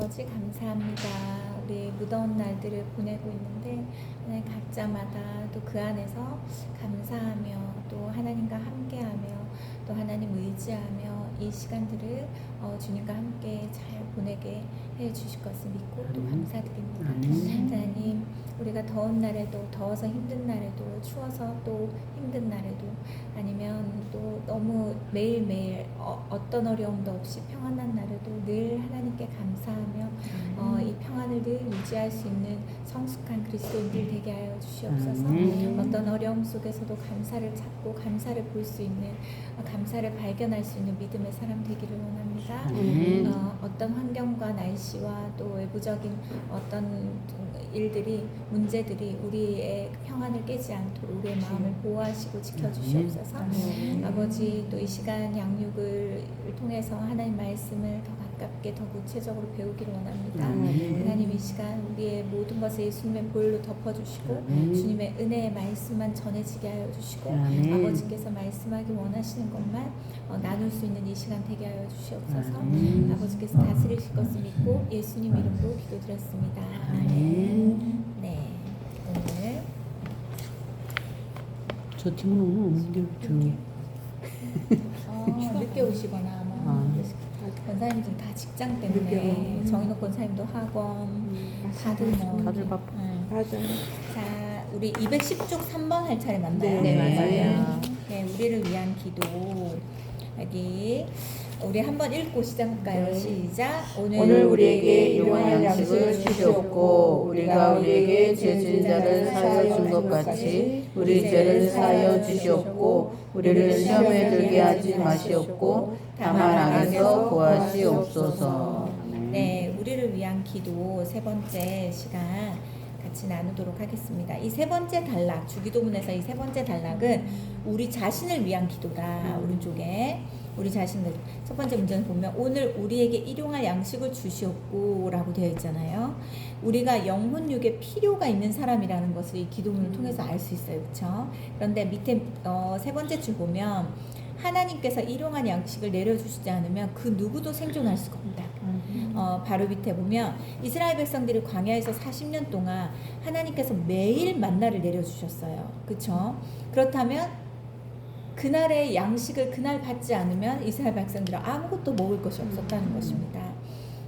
아버지 감사합니다. 우리 무더운 날들을 보내고 있는데 하나님 각자마다 또 그 안에서 감사하며 또 하나님과 함께하며 또 하나님 의지하며 이 시간들을 주님과 함께 잘 보내게 해주실 것을 믿고 또 감사드립니다. 하나님, 우리가 더운 날에도, 더워서 힘든 날에도, 추워서 또 힘든 날에도, 아니면 또 너무 매일매일 어떤 어려움도 없이 평안한 날에도 늘 하나님께 감사하며 이 평안을 늘 유지할 수 있는 성숙한 그리스도인들 되게 하여 주시옵소서. 어떤 어려움 속에서도 감사를 찾고 감사를 볼 수 있는, 감사를 발견할 수 있는 믿음의 사람 되기를 원합니다. 어떤 환경과 날씨와 또 외부적인 어떤 일들이, 문제들이 우리의 평안을 깨지 않도록 우리의 마음을 보호하시고 지켜주시옵소서. 아버지, 또 이 시간 양육을 통해서 하나님 말씀을 더 가깝게, 더 구체적으로 배우기를 원합니다. 하나님, 이 시간 우리의 모든 것을 예수님의 보혈로 덮어주시고 주님의 은혜의 말씀만 전해지게 하여 주시고 아버지께서 말씀하기 원하시는 것만 나눌 수 있는 이 시간 되게 하여 주시옵소서. 아버지께서 다스리실 것을 믿고 예수님 이름으로 기도드렸습니다. 네, 오늘 저 팀은 오늘 늦게 오시거나 아마 권사님 지금 다 직장 때문에 정인호 권사님도 학원 다들 다들 바빠. 맞아요. 자, 우리 210쪽 3번 할 차례 맞나요? 네, 맞아요. 네, 우리를 위한 기도. 여기 우리 한번 읽고 시작할까요? 네. 시작. 오늘 우리에게 일용할 양식을 주시옵고 우리가 우리에게 죄 지은 자를 사하여 준 것 같이 우리 죄를 사하여 주시옵고 우리를 시험에 들게 하지 마시옵고 다만 악에서 구하시옵소서. 네, 우리를 위한 기도 세 번째 시간 같이 나누도록 하겠습니다. 이 세 번째 단락, 주기도문에서 이 세 번째 단락은 우리 자신을 위한 기도다. 오른쪽에 우리 자신을, 첫 번째 문제는 보면 오늘 우리에게 일용할 양식을 주시옵고 라고 되어 있잖아요. 우리가 영혼육에 필요가 있는 사람이라는 것을 이 기도문을 통해서 알 수 있어요. 그렇죠? 그런데 밑에 세 번째 줄 보면 하나님께서 일용할 양식을 내려주시지 않으면 그 누구도 생존할 수가 없다. 바로 밑에 보면 이스라엘 백성들이 광야에서 40년 동안 하나님께서 매일 만나를 내려주셨어요. 그렇죠? 그렇다면 그날의 양식을 그날 받지 않으면 이스라엘 백성들은 아무것도 먹을 것이 없었다는 것입니다.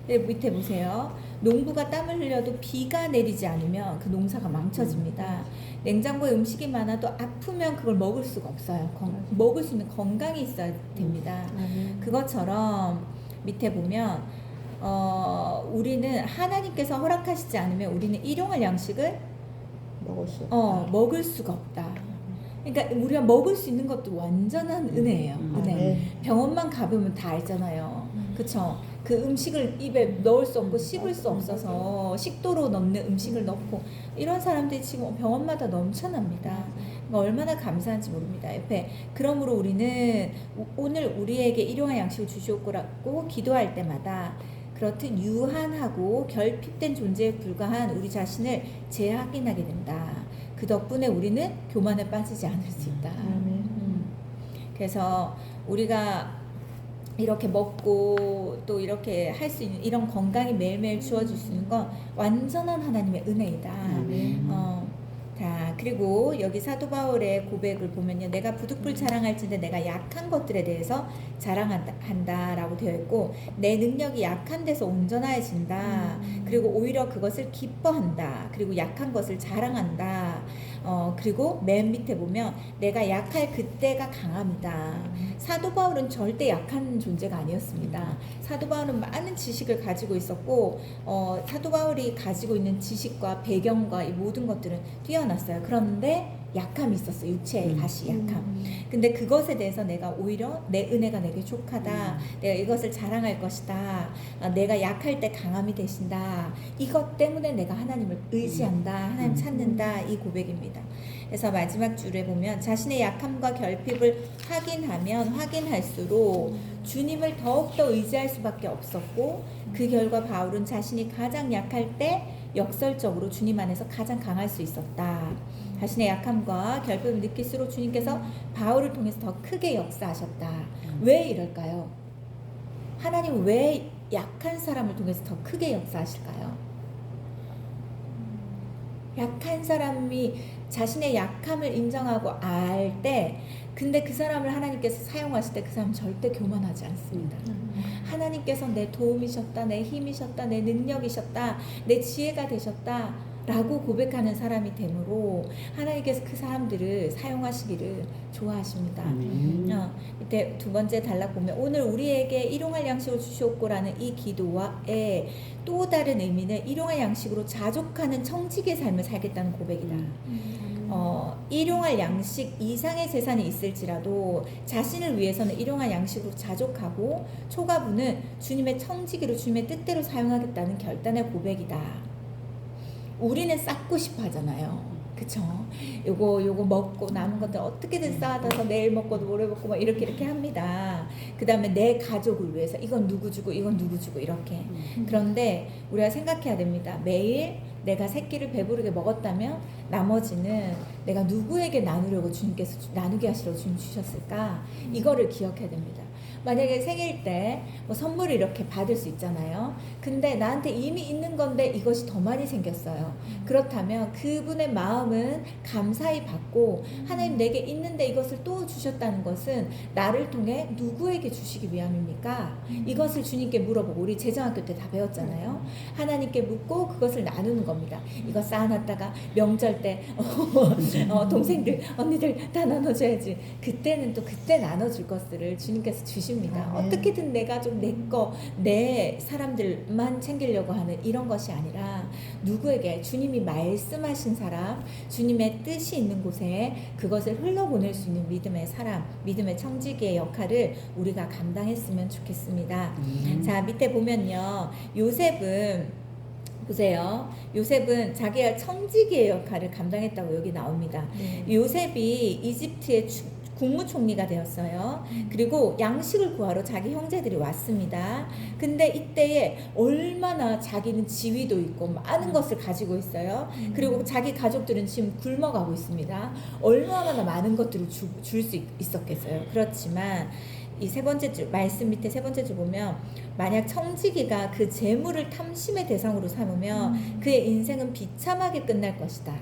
밑에 보세요. 농부가 땀을 흘려도 비가 내리지 않으면 그 농사가 망쳐집니다. 냉장고에 음식이 많아도 아프면 그걸 먹을 수가 없어요. 먹을 수 있는 건강이 있어야 됩니다. 그것처럼 밑에 보면 우리는 하나님께서 허락하시지 않으면 우리는 일용할 양식을 먹을 수가 없다. 그러니까 우리가 먹을 수 있는 것도 완전한 은혜예요. 은혜. 병원만 가보면 다 알잖아요. 그쵸? 그 음식을 입에 넣을 수 없고 씹을 수 없어서 식도로 넣는 음식을 넣고 이런 사람들이 지금 병원마다 넘쳐납니다. 얼마나 감사한지 모릅니다. 옆에 그러므로 우리는 오늘 우리에게 일용할 양식을 주시옵고라고 기도할 때마다 그렇듯 유한하고 결핍된 존재에 불과한 우리 자신을 재확인하게 된다. 그 덕분에 우리는 교만에 빠지지 않을 수 있다. 그래서 우리가 이렇게 먹고 또 이렇게 할 수 있는 이런 건강이 매일매일 주어질 수 있는 건 완전한 하나님의 은혜이다. 자, 그리고 여기 사도 바울의 고백을 보면요, 내가 부득불 자랑할진대 내가 약한 것들에 대해서 자랑한다라고 되어 있고, 내 능력이 약한 데서 온전해진다. 그리고 오히려 그것을 기뻐한다. 그리고 약한 것을 자랑한다. 그리고 맨 밑에 보면 내가 약할 그때가 강함이다. 사도 바울은 절대 약한 존재가 아니었습니다. 사도 바울은 많은 지식을 가지고 있었고 사도 바울이 가지고 있는 지식과 배경과 이 모든 것들은 뛰어났어요. 그런데 약함이 있었어요. 육체의 가시 약함. 근데 그것에 대해서 내가 오히려 내 은혜가 내게 족하다. 내가 이것을 자랑할 것이다. 내가 약할 때 강함이 되신다. 이것 때문에 내가 하나님을 의지한다. 하나님 찾는다. 이 고백입니다. 그래서 마지막 줄에 보면 자신의 약함과 결핍을 확인하면 확인할수록 주님을 더욱더 의지할 수밖에 없었고, 그 결과 바울은 자신이 가장 약할 때 역설적으로 주님 안에서 가장 강할 수 있었다. 자신의 약함과 결핍을 느낄수록 주님께서 바울을 통해서 더 크게 역사하셨다. 왜 이럴까요? 하나님은 왜 약한 사람을 통해서 더 크게 역사하실까요? 약한 사람이 자신의 약함을 인정하고 알 때, 근데 그 사람을 하나님께서 사용하실 때 그 사람은 절대 교만하지 않습니다. 하나님께서 내 도움이셨다, 내 힘이셨다, 내 능력이셨다, 내 지혜가 되셨다 라고 고백하는 사람이 되므로 하나님께서 그 사람들을 사용하시기를 좋아하십니다. 이때 두 번째 단락 보면 오늘 우리에게 일용할 양식을 주시옵고라는 이 기도와의 또 다른 의미는 일용할 양식으로 자족하는 청지기의 삶을 살겠다는 고백이다. 일용할 양식 이상의 재산이 있을지라도 자신을 위해서는 일용할 양식으로 자족하고 초과분은 주님의 청지기로 주님의 뜻대로 사용하겠다는 결단의 고백이다. 우리는 쌓고 싶어 하잖아요. 그쵸? 요거 먹고 남은 것들 어떻게든 쌓아서 내일 먹고도 모레 먹고 막 이렇게 합니다. 그 다음에 내 가족을 위해서 이건 누구 주고 이건 누구 주고 이렇게. 그런데 우리가 생각해야 됩니다. 매일 내가 세 끼를 배부르게 먹었다면 나머지는 내가 누구에게 나누려고 주님께서 나누게 하시려고 주님 주셨을까? 이거를 기억해야 됩니다. 만약에 생일 때 뭐 선물을 이렇게 받을 수 있잖아요. 근데 나한테 이미 있는 건데 이것이 더 많이 생겼어요. 그렇다면 그분의 마음은 감사히 받고 하나님 내게 있는데 이것을 또 주셨다는 것은 나를 통해 누구에게 주시기 위함입니까? 이것을 주님께 물어보고 우리 재정학교 때 다 배웠잖아요. 하나님께 묻고 그것을 나누는 겁니다. 이거 쌓아놨다가 명절 때 동생들 언니들 다 나눠줘야지. 그때는 또 그때 나눠줄 것들을 주님께서 주십니다. 어떻게든 내가 좀 내 사람들만 챙기려고 하는 이런 것이 아니라 누구에게 주님이 말씀하신 사람, 주님의 뜻이 있는 곳에 그것을 흘러보낼 수 있는 믿음의 사람, 믿음의 청지기의 역할을 우리가 감당했으면 좋겠습니다. 자, 밑에 보면요. 요셉은 보세요. 요셉은 자기가 청지기의 역할을 감당했다고 여기 나옵니다. 요셉이 이집트의 국무총리가 되었어요. 그리고 양식을 구하러 자기 형제들이 왔습니다. 근데 이때에 얼마나 자기는 지위도 있고 많은 것을 가지고 있어요. 그리고 자기 가족들은 지금 굶어가고 있습니다. 얼마나 많은 것들을 줄 수 있었겠어요. 그렇지만 이 세 번째 줄 말씀 밑에 세 번째 줄 보면 만약 청지기가 그 재물을 탐심의 대상으로 삼으면 그의 인생은 비참하게 끝날 것이다.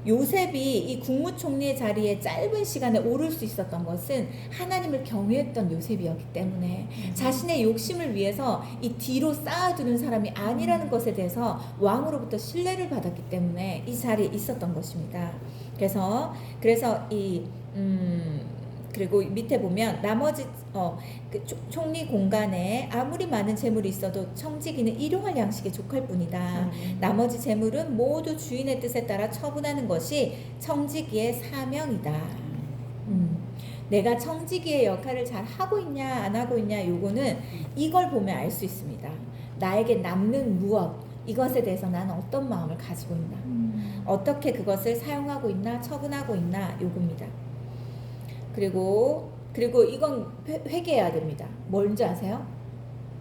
요셉이 이 국무총리의 자리에 짧은 시간에 오를 수 있었던 것은 하나님을 경외했던 요셉이었기 때문에 자신의 욕심을 위해서 이 뒤로 쌓아두는 사람이 아니라는 것에 대해서 왕으로부터 신뢰를 받았기 때문에 이 자리에 있었던 것입니다. 그래서 그리고 밑에 보면 나머지 그 총리 공간에 아무리 많은 재물이 있어도 청지기는 일용할 양식에 족할 뿐이다. 나머지 재물은 모두 주인의 뜻에 따라 처분하는 것이 청지기의 사명이다. 내가 청지기의 역할을 잘 하고 있냐 안 하고 있냐 요거는 이걸 보면 알 수 있습니다. 나에게 남는 무엇 이것에 대해서 나는 어떤 마음을 가지고 있나 어떻게 그것을 사용하고 있나 처분하고 있나 요겁니다. 그리고 이건 회개해야 됩니다. 뭔지 아세요?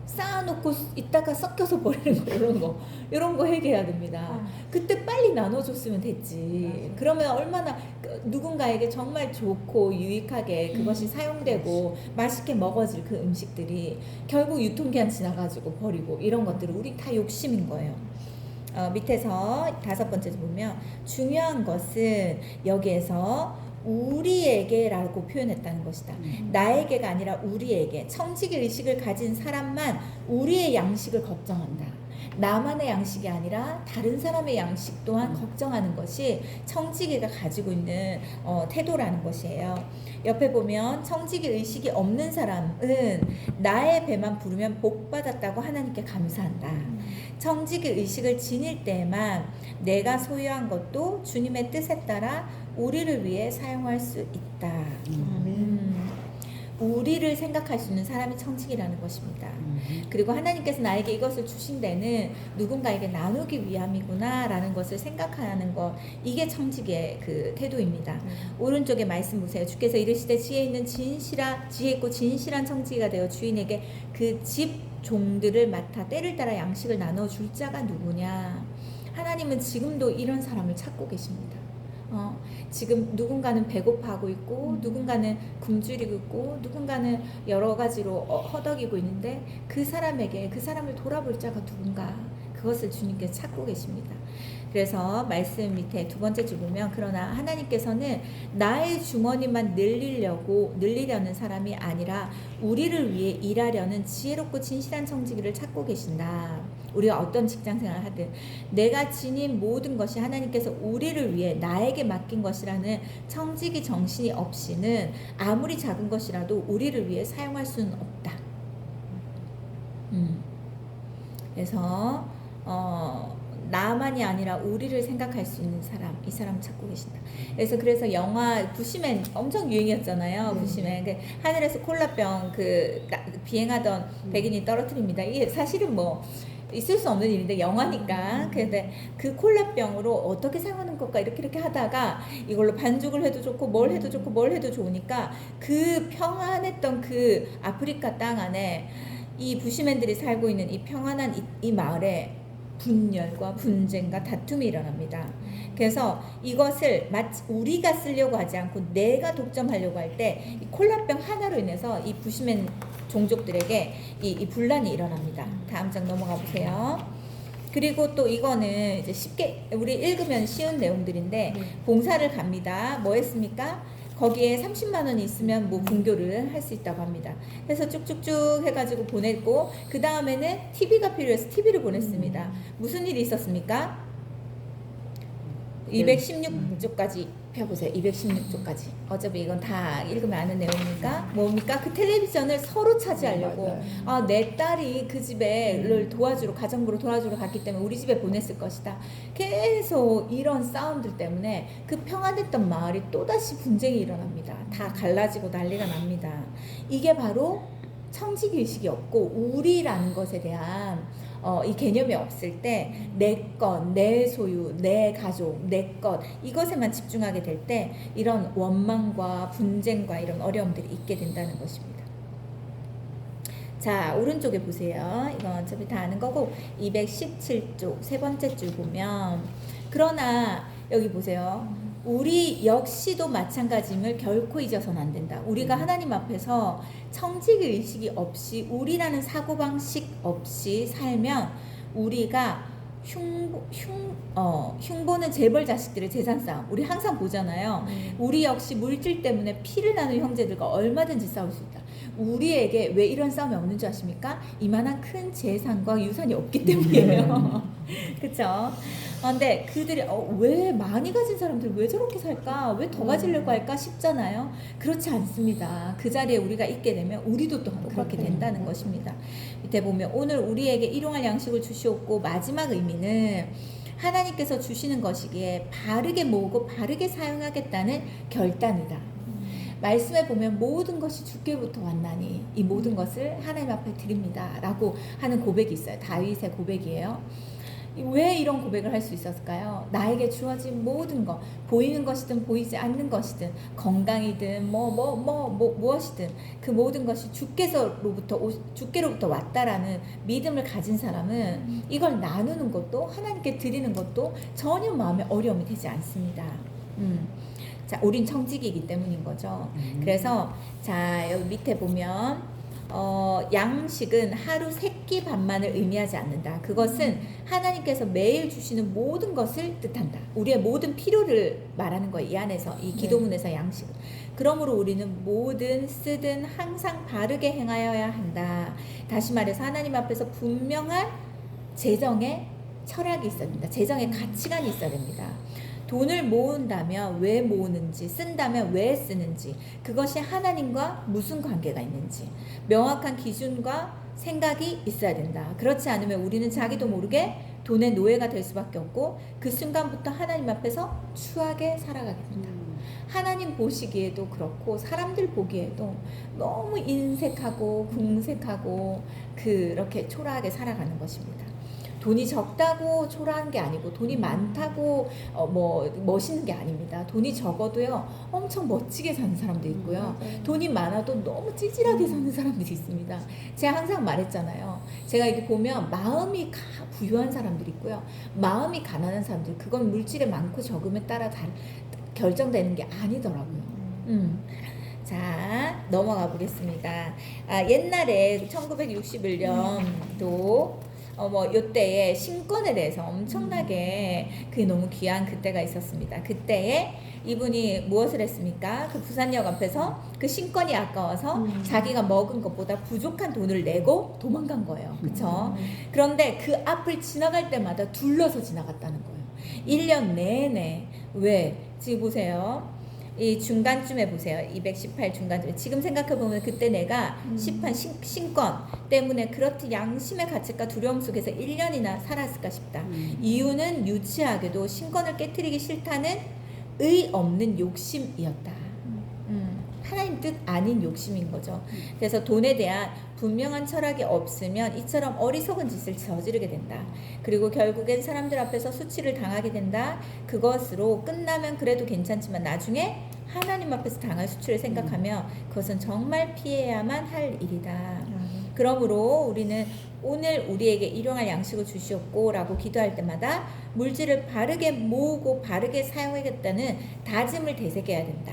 쌓아놓고 있다가 섞여서 버리는 거 이런 거 회개해야 됩니다. 그때 빨리 나눠줬으면 됐지. 그러면 얼마나 누군가에게 정말 좋고 유익하게 그것이 사용되고 맛있게 먹어질 그 음식들이 결국 유통기한 지나가지고 버리고 이런 것들은 우리 다 욕심인 거예요. 밑에서 다섯 번째 보면 중요한 것은 여기에서 우리에게라고 표현했다는 것이다. 나에게가 아니라 우리에게. 청지기 의식을 가진 사람만 우리의 양식을 걱정한다. 나만의 양식이 아니라 다른 사람의 양식 또한 걱정하는 것이 청지기가 가지고 있는 태도라는 것이에요. 옆에 보면 청지기 의식이 없는 사람은 나의 배만 부르면 복 받았다고 하나님께 감사한다. 청지기 의식을 지닐 때에만 내가 소유한 것도 주님의 뜻에 따라 우리를 위해 사용할 수 있다. 우리를 생각할 수 있는 사람이 청지기라는 것입니다. 그리고 하나님께서 나에게 이것을 주신 데는 누군가에게 나누기 위함이구나 라는 것을 생각하는 것, 이게 청지기의 그 태도입니다. 오른쪽에 말씀 보세요. 주께서 이르시되 지혜 있고 진실한 청지기가 되어 주인에게 그 집 종들을 맡아 때를 따라 양식을 나눠줄 자가 누구냐. 하나님은 지금도 이런 사람을 찾고 계십니다. 지금 누군가는 배고파하고 있고 누군가는 굶주리고 있고 누군가는 여러 가지로 허덕이고 있는데 그 사람에게 그 사람을 돌아볼 자가 누군가 그것을 주님께서 찾고 계십니다. 그래서 말씀 밑에 두 번째 줄 보면 그러나 하나님께서는 나의 주머니만 늘리려는 사람이 아니라 우리를 위해 일하려는 지혜롭고 진실한 청지기를 찾고 계신다. 우리가 어떤 직장생활을 하든 내가 지닌 모든 것이 하나님께서 우리를 위해 나에게 맡긴 것이라는 청지기 정신이 없이는 아무리 작은 것이라도 우리를 위해 사용할 수는 없다. 그래서 나만이 아니라 우리를 생각할 수 있는 사람, 이 사람 찾고 계신다. 그래서 영화 부시맨 엄청 유행이었잖아요. 부시맨 하늘에서 콜라병 비행하던 백인이 떨어뜨립니다. 이게 사실은 뭐 있을 수 없는 일인데 영화니까. 근데 그 콜라병으로 어떻게 사용하는 걸까 이렇게 하다가 이걸로 반죽을 해도 좋고 뭘 해도 좋고 뭘 해도 좋으니까 그 평안했던 그 아프리카 땅 안에 이 부시맨들이 살고 있는 이 평안한 이 마을에 분열과 분쟁과 다툼이 일어납니다. 그래서 이것을 마치 우리가 쓰려고 하지 않고 내가 독점하려고 할 때 이 콜라병 하나로 인해서 이 부시맨 종족들에게 이 분란이 일어납니다. 다음 장 넘어가 보세요. 그리고 또 이거는 이제 쉽게 우리 읽으면 쉬운 내용들인데 봉사를 갑니다. 뭐 했습니까? 거기에 30만 원이 있으면 뭐 분교를 할 수 있다고 합니다. 그래서 쭉쭉쭉 해가지고 보냈고 그 다음에는 TV가 필요해서 TV를 보냈습니다. 무슨 일이 있었습니까? 216쪽까지 펴보세요. 216쪽까지. 어차피 이건 다 읽으면 아는 내용이니까 뭡니까? 그 텔레비전을 서로 차지하려고 내 딸이 그 집에를 도와주러 가정부로 도와주러 갔기 때문에 우리 집에 보냈을 것이다. 계속 이런 싸움들 때문에 그 평안했던 마을이 또다시 분쟁이 일어납니다. 다 갈라지고 난리가 납니다. 이게 바로 청지기 의식이 없고 우리라는 것에 대한 이 개념이 없을 때 내 것, 내 소유, 내 가족, 내 것 이것에만 집중하게 될 때 이런 원망과 분쟁과 이런 어려움들이 있게 된다는 것입니다. 자, 오른쪽에 보세요. 이건 어차피 다 아는 거고 217쪽 세 번째 줄 보면 그러나 여기 보세요. 우리 역시도 마찬가지임을 결코 잊어서는 안 된다. 우리가 하나님 앞에서 청지기 의식이 없이 우리라는 사고방식 없이 살면 우리가 흉보는 재벌 자식들의 재산 싸움 우리 항상 보잖아요. 우리 역시 물질 때문에 피를 나눈 형제들과 얼마든지 싸울 수 있다. 우리에게 왜 이런 싸움이 없는 줄 아십니까? 이만한 큰 재산과 유산이 없기 때문이에요. 그쵸? 근데 그들이 왜 많이 가진 사람들 왜 저렇게 살까? 왜 더 가지려고 할까 싶잖아요. 그렇지 않습니다. 그 자리에 우리가 있게 되면 우리도 또한 그렇게 된다는 것입니다. 밑에 보면 오늘 우리에게 일용할 양식을 주시옵고 마지막 의미는 하나님께서 주시는 것이기에 바르게 모으고 바르게 사용하겠다는 결단이다. 말씀에 보면 모든 것이 주께로부터 왔나니 이 모든 것을 하나님 앞에 드립니다 라고 하는 고백이 있어요. 다윗의 고백이에요. 왜 이런 고백을 할 수 있었을까요? 나에게 주어진 모든 것, 보이는 것이든 보이지 않는 것이든 건강이든 무엇이든 그 모든 것이 주께로부터 왔다라는 믿음을 가진 사람은 이걸 나누는 것도 하나님께 드리는 것도 전혀 마음에 어려움이 되지 않습니다. 자, 우린 청지기이기 때문인 거죠. 그래서 자, 여기 밑에 보면 양식은 하루 3끼 밥만을 의미하지 않는다. 그것은 하나님께서 매일 주시는 모든 것을 뜻한다. 우리의 모든 필요를 말하는 거예요. 이 안에서 이 기도문에서 양식은. 그러므로 우리는 뭐든 쓰든 항상 바르게 행하여야 한다. 다시 말해서 하나님 앞에서 분명한 재정의 철학이 있어야 됩니다. 재정의 가치관이 있어야 됩니다. 돈을 모은다면 왜 모으는지, 쓴다면 왜 쓰는지, 그것이 하나님과 무슨 관계가 있는지 명확한 기준과 생각이 있어야 된다. 그렇지 않으면 우리는 자기도 모르게 돈의 노예가 될 수밖에 없고 그 순간부터 하나님 앞에서 추하게 살아가게 된다. 하나님 보시기에도 그렇고 사람들 보기에도 너무 인색하고 궁색하고 그렇게 초라하게 살아가는 것입니다. 돈이 적다고 초라한 게 아니고 돈이 많다고 멋있는 게 아닙니다. 돈이 적어도요 엄청 멋지게 사는 사람도 있고요. 돈이 많아도 너무 찌질하게 사는 사람들이 있습니다. 제가 항상 말했잖아요. 제가 이렇게 보면 마음이 부유한 사람들이 있고요. 마음이 가난한 사람들, 그건 물질의 많고 적음에 따라 결정되는 게 아니더라고요. 자, 넘어가 보겠습니다. 옛날에 1961년도 요때에 신권에 대해서 엄청나게 그게 너무 귀한 그때가 있었습니다. 그때에 이분이 무엇을 했습니까? 그 부산역 앞에서 그 신권이 아까워서 자기가 먹은 것보다 부족한 돈을 내고 도망간 거예요. 그쵸? 그런데 그 앞을 지나갈 때마다 둘러서 지나갔다는 거예요. 1년 내내. 왜? 지금 보세요. 이 중간쯤에 보세요. 218 중간쯤에. 지금 생각해보면 그때 내가 시판 신권 때문에 그렇듯 양심의 가책과 두려움 속에서 1년이나 살았을까 싶다. 이유는 유치하게도 신권을 깨트리기 싫다는 의 없는 욕심이었다. 하나님 뜻 아닌 욕심인 거죠. 그래서 돈에 대한 분명한 철학이 없으면 이처럼 어리석은 짓을 저지르게 된다. 그리고 결국엔 사람들 앞에서 수치를 당하게 된다. 그것으로 끝나면 그래도 괜찮지만 나중에 하나님 앞에서 당할 수치를 생각하며 그것은 정말 피해야만 할 일이다. 그러므로 우리는 오늘 우리에게 일용할 양식을 주시옵고 라고 기도할 때마다 물질을 바르게 모으고 바르게 사용하겠다는 다짐을 되새겨야 된다.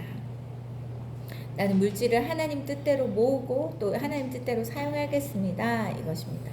나는 물질을 하나님 뜻대로 모으고 또 하나님 뜻대로 사용하겠습니다. 이것입니다.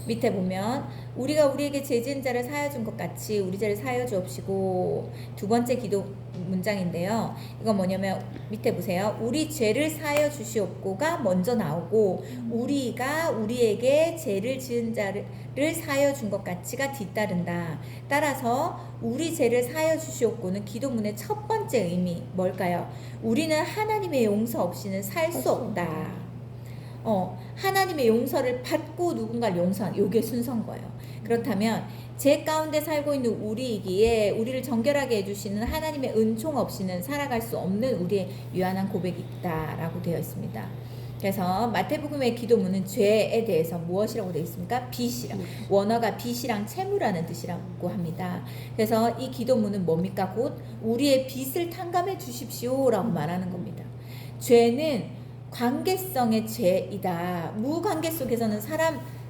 밑에 보면 우리가 우리에게 죄 지은 자를 사하여 준 것 같이 우리 죄를 사하여 주옵시고, 두 번째 기도 문장인데요. 이건 뭐냐면 밑에 보세요. 우리 죄를 사하여 주시옵고가 먼저 나오고 우리가 우리에게 죄를 지은 자를 사하여 준 것 같이가 뒤따른다. 따라서 우리 죄를 사하여 주시옵고는 기도문의 첫 번째 의미 뭘까요? 우리는 하나님의 용서 없이는 살 수 없다. 하나님의 용서를 받고 누군가를 용서하는 요게 순서인 거예요. 그렇다면 죄 가운데 살고 있는 우리이기에 우리를 정결하게 해주시는 하나님의 은총 없이는 살아갈 수 없는 우리의 유한한 고백이 있다라고 되어 있습니다. 그래서 마태복음의 기도문은 죄에 대해서 무엇이라고 되어 있습니까? 빚이랑, 원어가 빚이랑 채무라는 뜻이라고 합니다. 그래서 이 기도문은 뭡니까? 곧 우리의 빚을 탕감해 주십시오라고 말하는 겁니다. 죄는 관계성의 죄이다. 무관계 속에서는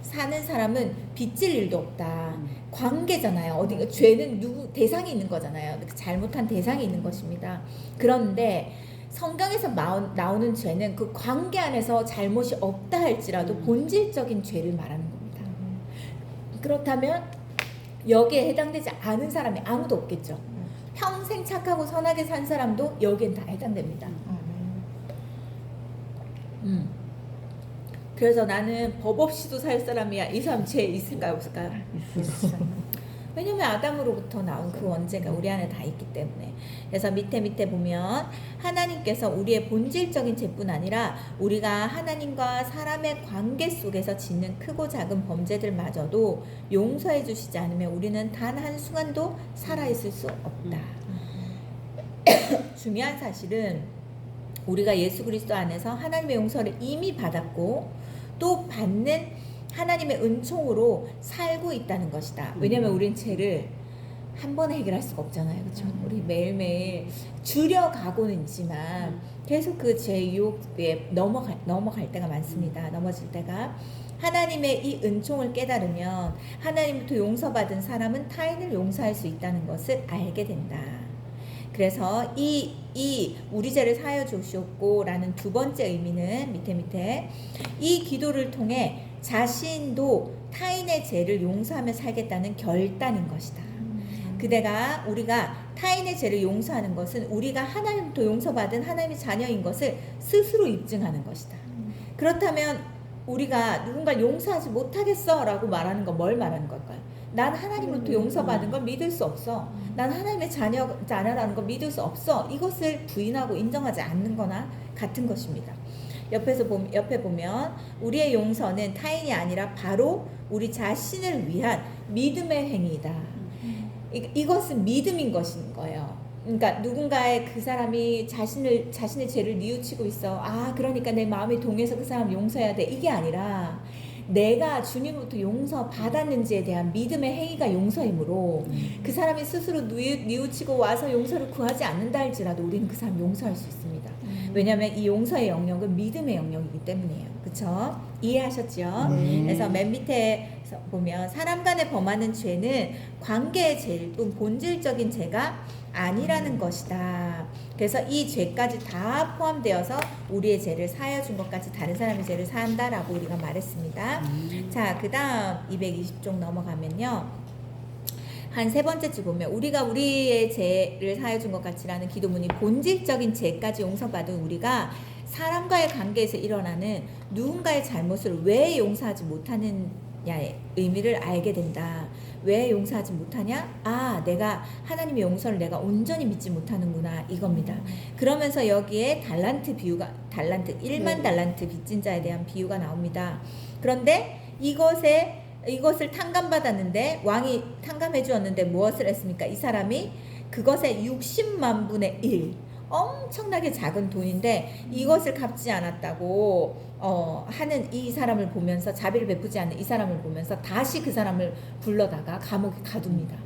사는 사람은 빚질 일도 없다. 관계잖아요. 어디 죄는 누구 대상이 있는 거잖아요. 잘못한 대상이 있는 것입니다. 그런데 성경에서 나오는 죄는 그 관계 안에서 잘못이 없다 할지라도 본질적인 죄를 말하는 겁니다. 그렇다면 여기에 해당되지 않은 사람이 아무도 없겠죠. 평생 착하고 선하게 산 사람도 여기엔 다 해당됩니다. 그래서 나는 법 없이도 살 사람이야. 이 사람 죄 있을까요, 없을까요? 왜냐면 아담으로부터 나온 그 원죄가 우리 안에 다 있기 때문에. 그래서 밑에 보면 하나님께서 우리의 본질적인 죄뿐 아니라 우리가 하나님과 사람의 관계 속에서 짓는 크고 작은 범죄들마저도 용서해 주시지 않으면 우리는 단 한순간도 살아있을 수 없다. 중요한 사실은 우리가 예수 그리스도 안에서 하나님의 용서를 이미 받았고 또 받는 하나님의 은총으로 살고 있다는 것이다. 왜냐하면 우리는 죄를 한 번에 해결할 수가 없잖아요. 그렇죠? 우리 매일매일 줄여가고는 있지만 계속 그 죄 유혹에 넘어갈 때가 많습니다. 넘어질 때가. 하나님의 이 은총을 깨달으면 하나님부터 용서받은 사람은 타인을 용서할 수 있다는 것을 알게 된다. 그래서 이 우리 죄를 사하여 주시옵고 라는 두 번째 의미는 밑에 이 기도를 통해 자신도 타인의 죄를 용서하며 살겠다는 결단인 것이다. 우리가 타인의 죄를 용서하는 것은 우리가 하나님부터 용서받은 하나님의 자녀인 것을 스스로 입증하는 것이다. 그렇다면 우리가 누군가를 용서하지 못하겠어 라고 말하는 건 뭘 말하는 걸까요? 난 하나님으로부터 용서받은 걸 믿을 수 없어. 난 하나님의 자녀라는 걸 믿을 수 없어. 이것을 부인하고 인정하지 않는 거나 같은 것입니다. 옆에 보면 우리의 용서는 타인이 아니라 바로 우리 자신을 위한 믿음의 행위이다. 이것은 믿음인 것인 거예요. 그러니까 누군가의 그 사람이 자신의 죄를 뉘우치고 있어. 그러니까 내 마음이 동해서 그 사람 용서해야 돼. 이게 아니라 내가 주님으로부터 용서 받았는지에 대한 믿음의 행위가 용서이므로 그 사람이 스스로 뉘우치고 와서 용서를 구하지 않는다 할지라도 우리는 그 사람 용서할 수 있습니다. 왜냐하면 이 용서의 영역은 믿음의 영역이기 때문이에요. 그렇죠? 이해하셨죠? 그래서 맨 밑에 보면 사람 간에 범하는 죄는 관계의 죄일 뿐 본질적인 죄가 아니라는 것이다. 그래서 이 죄까지 다 포함되어서 우리의 죄를 사하여 준 것까지 다른 사람의 죄를 사한다라고 우리가 말했습니다. 자, 그 다음 220쪽 넘어가면요. 한 세 번째 줄 보면 우리가 우리의 죄를 사하여 준 것 같이라는 기도문이 본질적인 죄까지 용서받은 우리가 사람과의 관계에서 일어나는 누군가의 잘못을 왜 용서하지 못하느냐의 의미를 알게 된다. 왜 용서하지 못하냐? 아, 내가 하나님의 용서를 내가 온전히 믿지 못하는구나, 이겁니다. 그러면서 여기에 달란트 비유가, 달란트 1만 달란트 빚진 자에 대한 비유가 나옵니다. 그런데 이것을 탕감받았는데, 왕이 탕감해 주었는데 무엇을 했습니까? 이 사람이 그것의 60만 분의 1, 엄청나게 작은 돈인데 이것을 갚지 않았다고 하는 이 사람을 보면서, 자비를 베푸지 않는 이 사람을 보면서 다시 그 사람을 불러다가 감옥에 가둡니다.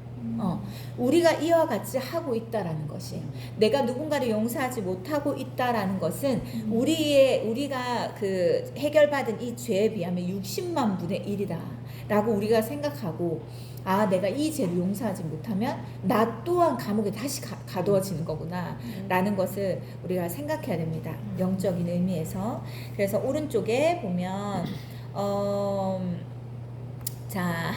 우리가 이와 같이 하고 있다라는 것이에요. 내가 누군가를 용서하지 못하고 있다라는 것은 우리가 그 해결받은 이 죄에 비하면 60만 분의 1이다라고 우리가 생각하고, 아, 내가 이 죄를 용서하지 못하면 나 또한 감옥에 다시 가두어지는 거구나 라는 것을 우리가 생각해야 됩니다. 영적인 의미에서. 그래서 오른쪽에 보면 자,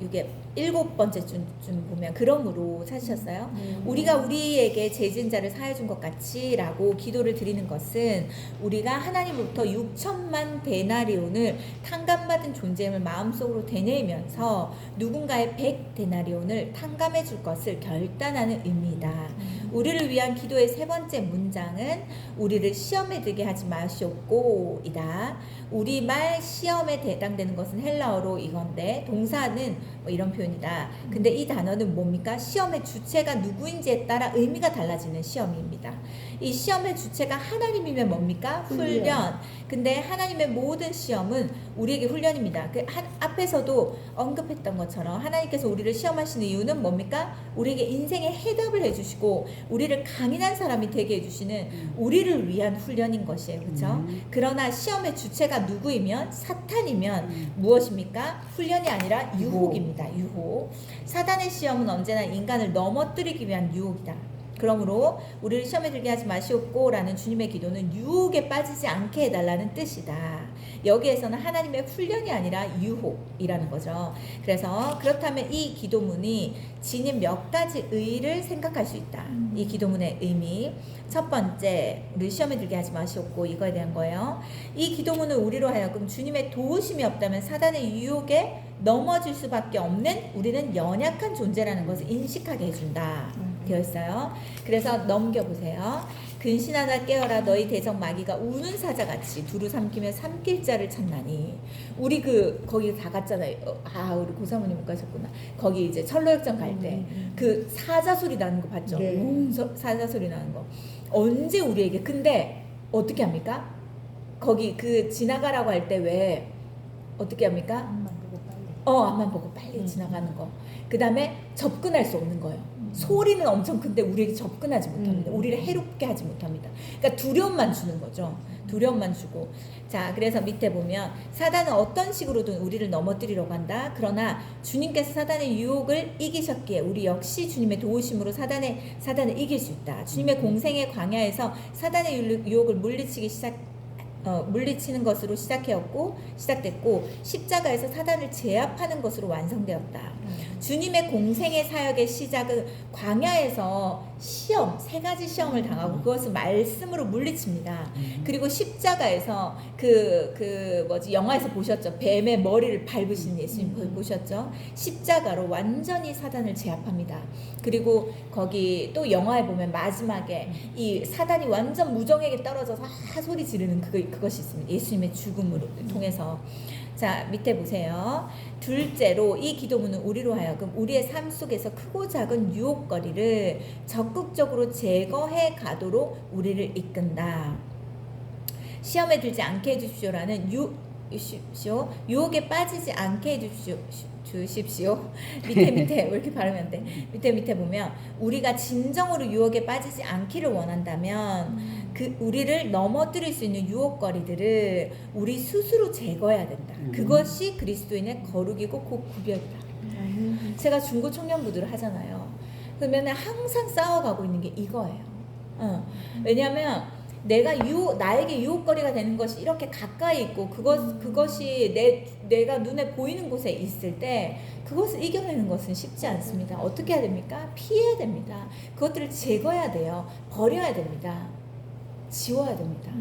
이게 7번째 줄 보면, 그러므로 찾으셨어요? 우리가 우리에게 죄진 자를 사해 준 것 같이 라고 기도를 드리는 것은 우리가 하나님으로부터 6천만 데나리온을 탕감받은 존재임을 마음속으로 되뇌면서 누군가의 100데나리온을 탕감해 줄 것을 결단하는 의미이다. 우리를 위한 기도의 세 번째 문장은 우리를 시험에 들게 하지 마시옵고이다. 우리말 시험에 해당되는 것은 헬라어로 이건데 동사는 뭐 이런 표현이다. 근데 이 단어는 뭡니까? 시험의 주체가 누구인지에 따라 의미가 달라지는 시험입니다. 이 시험의 주체가 하나님이면 뭡니까? 훈련. 근데 하나님의 모든 시험은 우리에게 훈련입니다. 앞에서도 언급했던 것처럼 하나님께서 우리를 시험하시는 이유는 뭡니까? 우리에게 인생의 해답을 해주시고 우리를 강인한 사람이 되게 해주시는 우리를 위한 훈련인 것이에요. 그렇죠? 그러나 시험의 주체가 누구이면, 사탄이면 무엇입니까? 훈련이 아니라 유혹입니다. 유혹. 사단의 시험은 언제나 인간을 넘어뜨리기 위한 유혹이다. 그러므로 우리를 시험에 들게 하지 마시옵고 라는 주님의 기도는 유혹에 빠지지 않게 해달라는 뜻이다. 여기에서는 하나님의 훈련이 아니라 유혹이라는 거죠. 그래서 그렇다면 이 기도문이 지닌 몇 가지 의의를 생각할 수 있다. 이 기도문의 의미. 첫 번째, 우리 시험에 들게 하지 마시옵고, 이거에 대한 거예요. 이 기도문은 우리로 하여금 주님의 도우심이 없다면 사단의 유혹에 넘어질 수밖에 없는 우리는 연약한 존재라는 것을 인식하게 해준다 되어 있어요. 그래서 넘겨보세요. 근신하다 깨어라, 너희 대적 마귀가 우는 사자같이 두루 삼키며 삼킬 자를 찾나니. 우리 거기 다 갔잖아요. 우리 고사모님 못 가셨구나. 거기 이제 철로역전 갈 때 그 사자 소리 나는 거 봤죠? 네. 사자 소리 나는 거. 언제 우리에게, 근데 어떻게 합니까? 거기 지나가라고 할 때 왜 어떻게 합니까? 앞만 보고 빨리 지나가는 거. 그 다음에 접근할 수 없는 거예요. 소리는 엄청 큰데 우리에게 접근하지 못합니다. 우리를 해롭게 하지 못합니다. 그러니까 두려움만 주는 거죠. 두려움만 주고. 자, 그래서 밑에 보면 사단은 어떤 식으로든 우리를 넘어뜨리려고 한다. 그러나 주님께서 사단의 유혹을 이기셨기에 우리 역시 주님의 도우심으로 사단을 이길 수 있다. 주님의 공생의 광야에서 사단의 유혹을 물리치는 것으로 시작됐고 십자가에서 사단을 제압하는 것으로 완성되었다. 주님의 공생의 사역의 시작은 광야에서 세 가지 시험을 당하고 그것을 말씀으로 물리칩니다. 그리고 십자가에서 영화에서 보셨죠? 뱀의 머리를 밟으신 예수님 보셨죠? 십자가로 완전히 사단을 제압합니다. 그리고 거기 또 영화에 보면 마지막에 이 사단이 완전 무정에게 떨어져서 소리 지르는 그것이 있습니다. 예수님의 죽음으로 통해서. 자, 밑에 보세요. 둘째로 이 기도문은 우리로 하여금 우리의 삶 속에서 크고 작은 유혹거리를 적극적으로 제거해 가도록 우리를 이끈다. 시험에 들지 않게 해주십시오라는 주십시오. 유혹에 빠지지 않게 주십시오. 밑에 왜 이렇게 발음이 안 돼? 밑에 보면 우리가 진정으로 유혹에 빠지지 않기를 원한다면 그 우리를 넘어뜨릴 수 있는 유혹거리들을 우리 스스로 제거해야 된다. 그것이 그리스도인의 거룩이고 곧 구별이다. 제가 중고 청년부들을 하잖아요. 그러면 항상 싸워가고 있는 게 이거예요. 왜냐하면 나에게 유혹거리가 되는 것이 이렇게 가까이 있고 그것이 내가 눈에 보이는 곳에 있을 때 그것을 이겨내는 것은 쉽지 않습니다. 어떻게 해야 됩니까? 피해야 됩니다. 그것들을 제거해야 돼요. 버려야 됩니다. 지워야 됩니다.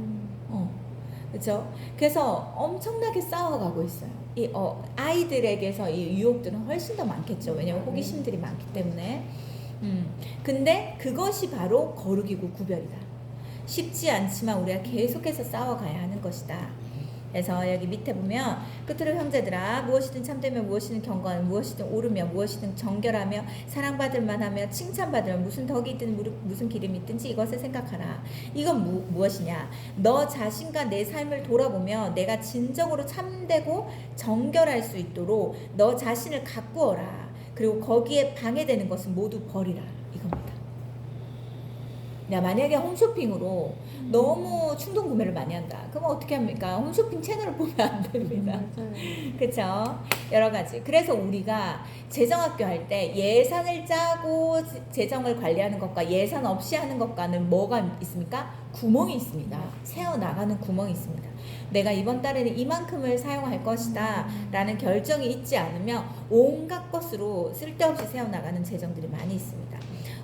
그렇죠? 그래서 엄청나게 싸워가고 있어요. 아이들에게서 이 유혹들은 훨씬 더 많겠죠. 왜냐하면 호기심들이 많기 때문에. 근데 그것이 바로 거룩이고 구별이다. 쉽지 않지만 우리가 계속해서 싸워가야 하는 것이다. 그래서 여기 밑에 보면 끝으로 형제들아 무엇이든 참되며 무엇이든 경건하며 무엇이든 옳으며 무엇이든 정결하며 사랑받을 만하며 칭찬받으며 무슨 덕이 있든 무슨 기름이 있든지 이것을 생각하라. 이건 무엇이냐? 너 자신과 내 삶을 돌아보며 내가 진정으로 참되고 정결할 수 있도록 너 자신을 가꾸어라. 그리고 거기에 방해되는 것은 모두 버리라. 이겁니다. 만약에 홈쇼핑으로 너무 충동 구매를 많이 한다. 그럼 어떻게 합니까? 홈쇼핑 채널을 보면 안 됩니다. 그렇죠? 여러 가지. 그래서 우리가 재정학교 할 때 예산을 짜고 재정을 관리하는 것과 예산 없이 하는 것과는 뭐가 있습니까? 구멍이 있습니다. 새어나가는 구멍이 있습니다. 내가 이번 달에는 이만큼을 사용할 것이다 라는 결정이 있지 않으면 온갖 것으로 쓸데없이 새어나가는 재정들이 많이 있습니다.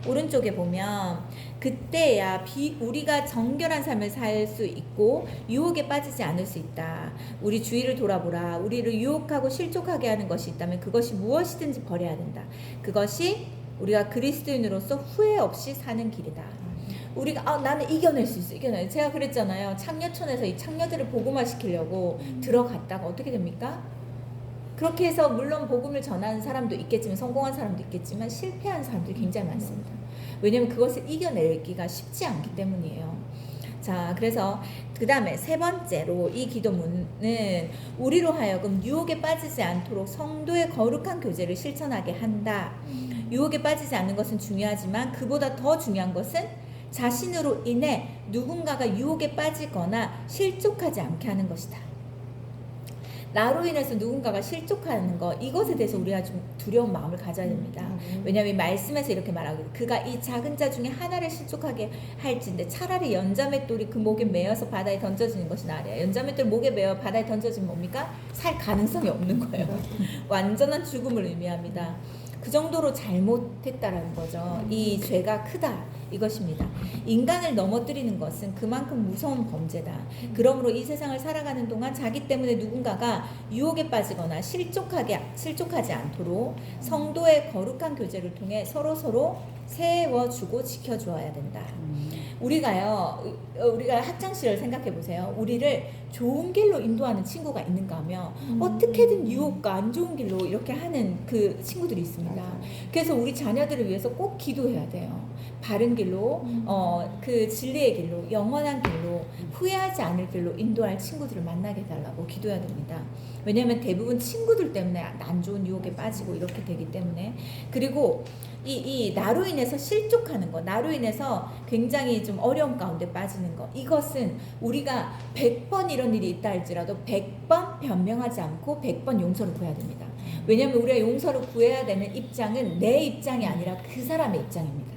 오른쪽에 보면 그때야 우리가 정결한 삶을 살 수 있고 유혹에 빠지지 않을 수 있다. 우리 주위를 돌아보라. 우리를 유혹하고 실족하게 하는 것이 있다면 그것이 무엇이든지 버려야 된다. 그것이 우리가 그리스도인으로서 후회 없이 사는 길이다. 우리가 나는 이겨낼 수 있어. 제가 그랬잖아요. 창녀촌에서 이 창녀들을 복음화 시키려고 들어갔다가 어떻게 됩니까? 그렇게 해서 물론 복음을 전하는 사람도 있겠지만 성공한 사람도 있겠지만 실패한 사람들이 굉장히 많습니다. 왜냐하면 그것을 이겨내기가 쉽지 않기 때문이에요. 자, 그래서 그 다음에 세 번째로 이 기도문은 우리로 하여금 유혹에 빠지지 않도록 성도의 거룩한 교제를 실천하게 한다. 유혹에 빠지지 않는 것은 중요하지만 그보다 더 중요한 것은 자신으로 인해 누군가가 유혹에 빠지거나 실족하지 않게 하는 것이다. 나로 인해서 누군가가 실족하는 거, 이것에 대해서 우리가 좀 두려운 마음을 가져야 됩니다. 왜냐하면 말씀에서 이렇게 말하고 그가 이 작은 자 중에 하나를 실족하게 할진데 차라리 연자맷돌이 그 목에 매어서 바다에 던져지는 것이 나으랴. 연자맷돌 목에 매어 바다에 던져지면 뭡니까? 살 가능성이 없는 거예요. 완전한 죽음을 의미합니다. 그 정도로 잘못했다라는 거죠. 이 죄가 크다 이것입니다. 인간을 넘어뜨리는 것은 그만큼 무서운 범죄다. 그러므로 이 세상을 살아가는 동안 자기 때문에 누군가가 유혹에 빠지거나 실족하지 않도록 성도의 거룩한 교제를 통해 서로 세워주고 지켜주어야 된다. 우리가 학창시절 생각해 보세요. 우리를 좋은 길로 인도하는 친구가 있는가 하면 어떻게든 유혹과 안 좋은 길로 이렇게 하는 그 친구들이 있습니다. 그래서 우리 자녀들을 위해서 꼭 기도해야 돼요. 바른 길로, 그 진리의 길로, 영원한 길로, 후회하지 않을 길로 인도할 친구들을 만나게 해달라고 기도해야 됩니다. 왜냐하면 대부분 친구들 때문에 안 좋은 유혹에 빠지고 이렇게 되기 때문에. 그리고 이 나로 인해서 실족하는 거, 나로 인해서 굉장히 좀 어려움 가운데 빠지는 거, 이것은 우리가 100번 이런 일이 있다 할지라도 100번 변명하지 않고 100번 용서를 구해야 됩니다. 왜냐하면 우리가 용서를 구해야 되는 입장은 내 입장이 아니라 그 사람의 입장입니다.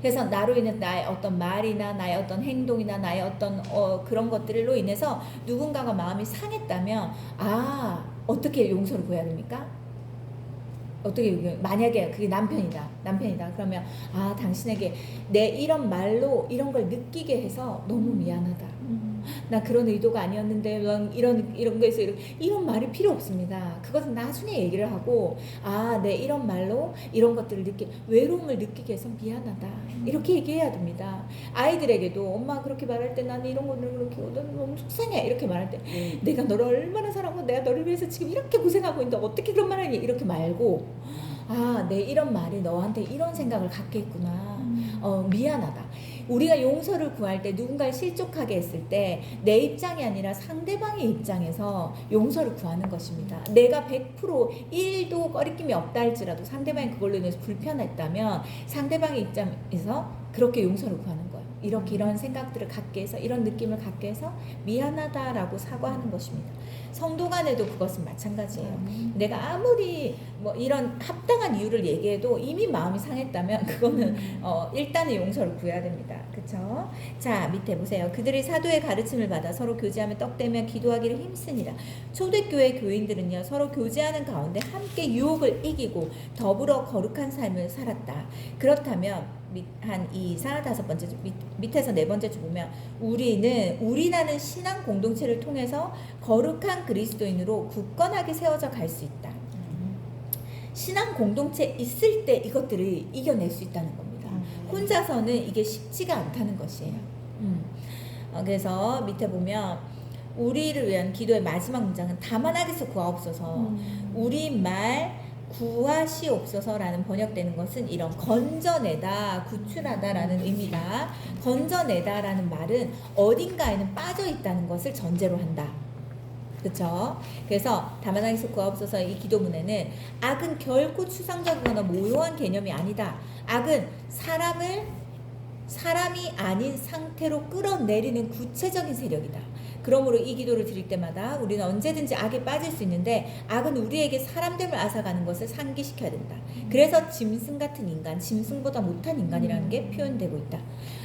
그래서 나로 인해 나의 어떤 말이나 나의 어떤 행동이나 나의 어떤 그런 것들로 인해서 누군가가 마음이 상했다면 어떻게 용서를 구해야 됩니까? 어떻게 만약에 그게 남편이다 그러면 당신에게 내 이런 말로 이런 걸 느끼게 해서 너무 미안하다. 나 그런 의도가 아니었는데 이런 거에서 이런 말이 필요 없습니다. 그것은 나중에 얘기를 하고 내 이런 말로 이런 것들을 외로움을 느끼게 해서 미안하다 이렇게 얘기해야 됩니다. 아이들에게도 엄마 그렇게 말할 때 나는 이런 거를 그렇게 너무 속상해 이렇게 말할 때 내가 너를 얼마나 사랑하고 내가 너를 위해서 지금 이렇게 고생하고 있는데 어떻게 그런 말을 하니 이렇게 말고 내 이런 말이 너한테 이런 생각을 갖게 했구나. 미안하다. 우리가 용서를 구할 때 누군가를 실족하게 했을 때 내 입장이 아니라 상대방의 입장에서 용서를 구하는 것입니다. 내가 100% 1도 꺼리낌이 없다 할지라도 상대방이 그걸로 인해서 불편했다면 상대방의 입장에서 그렇게 용서를 구하는 거예요. 이렇게 이런 생각들을 갖게 해서 이런 느낌을 갖게 해서 미안하다라고 사과하는 것입니다. 성도 간에도 그것은 마찬가지예요. 내가 아무리 뭐 이런 합당한 이유를 얘기해도 이미 마음이 상했다면 그거는 일단은 용서를 구해야 됩니다. 그쵸? 자, 밑에 보세요. 그들이 사도의 가르침을 받아 서로 교제하며 떡대며 기도하기를 힘쓰니라. 초대교회 교인들은요, 서로 교제하는 가운데 함께 유혹을 이기고 더불어 거룩한 삶을 살았다. 그렇다면 한 2, 4, 5번째 밑에서 4번째 주 보면 우리나는 신앙 공동체를 통해서 거룩한 그리스도인으로 굳건하게 세워져 갈 수 있다. 신앙 공동체 있을 때 이것들을 이겨낼 수 있다는 겁니다. 혼자서는 이게 쉽지가 않다는 것이에요. 그래서 밑에 보면 우리를 위한 기도의 마지막 문장은 다만 악에서 구하옵소서. 우리 말 구하시옵소서라는 번역되는 것은 이런 건져내다, 구출하다라는 의미다. 건져내다라는 말은 어딘가에는 빠져 있다는 것을 전제로 한다. 그렇죠? 그래서 다만 악에서 구하옵소서 이 기도문에는 악은 결코 추상적이거나 모호한 개념이 아니다. 악은 사람이 아닌 상태로 끌어내리는 구체적인 세력이다. 그러므로 이 기도를 드릴 때마다 우리는 언제든지 악에 빠질 수 있는데 악은 우리에게 사람됨을 앗아가는 것을 상기시켜야 된다. 그래서 짐승 같은 인간, 짐승보다 못한 인간이라는 게 표현되고 있다.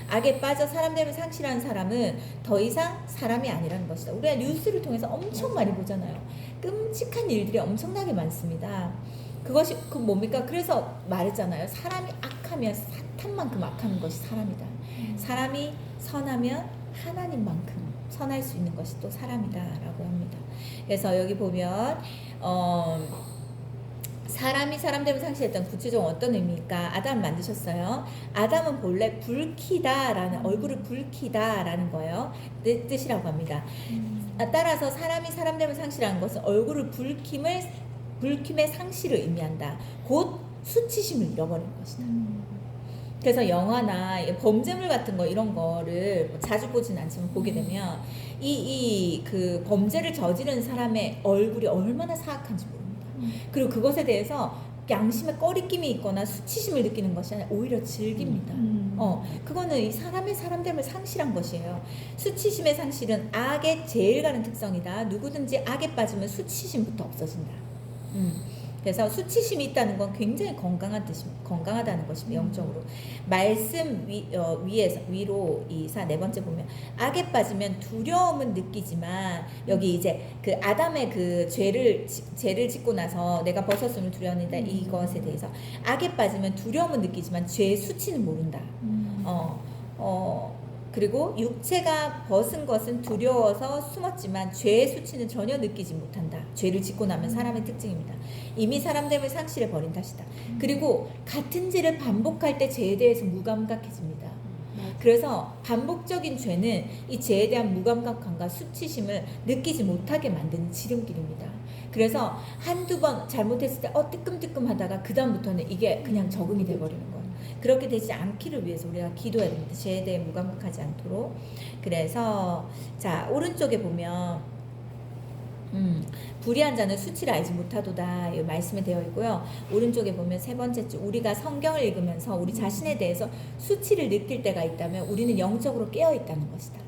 악에 빠져 사람됨을 상실한 사람은 더 이상 사람이 아니라는 것이다. 우리가 뉴스를 통해서 엄청 많이 보잖아요. 끔찍한 일들이 엄청나게 많습니다. 그것이 뭡니까? 그래서 말했잖아요. 사람이 악하면 사탄만큼 악한 것이 사람이다. 사람이 선하면 하나님만큼 선할 수 있는 것이 또 사람이다라고 합니다. 그래서 여기 보면 사람이 사람됨을 상실했던 구체적으로 어떤 의미일까? 아담을 만드셨어요. 아담은 본래 불키다라는 얼굴을 불키다라는 거예요. 뜻이라고 합니다. 따라서 사람이 사람됨을 상실한 것은 얼굴을 불킴의 상실을 의미한다. 곧 수치심을 잃어버린 것이다. 그래서 영화나 범죄물 같은 거 이런 거를 자주 보진 않지만 보게 되면 그 범죄를 저지른 사람의 얼굴이 얼마나 사악한지 모릅니다. 그리고 그것에 대해서 양심에 꺼리낌이 있거나 수치심을 느끼는 것이 아니라 오히려 즐깁니다. 그거는 이 사람됨을 상실한 것이에요. 수치심의 상실은 악의 제일 가는 특성이다. 누구든지 악에 빠지면 수치심부터 없어진다. 그래서 수치심이 있다는 건 굉장히 건강하다는 것입니다. 영적으로. 말씀 위로 이 4번째 보면 악에 빠지면 두려움은 느끼지만 여기 이제 그 아담의 그 죄를 짓고 나서 내가 벗었음을 두려워한다 이것에 대해서 악에 빠지면 두려움은 느끼지만 죄의 수치는 모른다. 그리고 육체가 벗은 것은 두려워서 숨었지만 죄의 수치는 전혀 느끼지 못한다. 죄를 짓고 나면 사람의 특징입니다. 이미 사람됨을 상실해 버린 탓이다. 그리고 같은 죄를 반복할 때 죄에 대해서 무감각해집니다. 그래서 반복적인 죄는 이 죄에 대한 무감각함과 수치심을 느끼지 못하게 만드는 지름길입니다. 그래서 한두 번 잘못했을 때 뜨끔뜨끔 하다가 그 다음부터는 이게 그냥 적응이 돼버리는 거예요. 그렇게 되지 않기를 위해서 우리가 기도해야 됩니다. 죄에 대해 무감각하지 않도록. 그래서 자 오른쪽에 보면 불의한 자는 수치를 알지 못하도다 이 말씀에 되어 있고요. 오른쪽에 보면 3번째 줄 우리가 성경을 읽으면서 우리 자신에 대해서 수치를 느낄 때가 있다면 우리는 영적으로 깨어 있다는 것이다.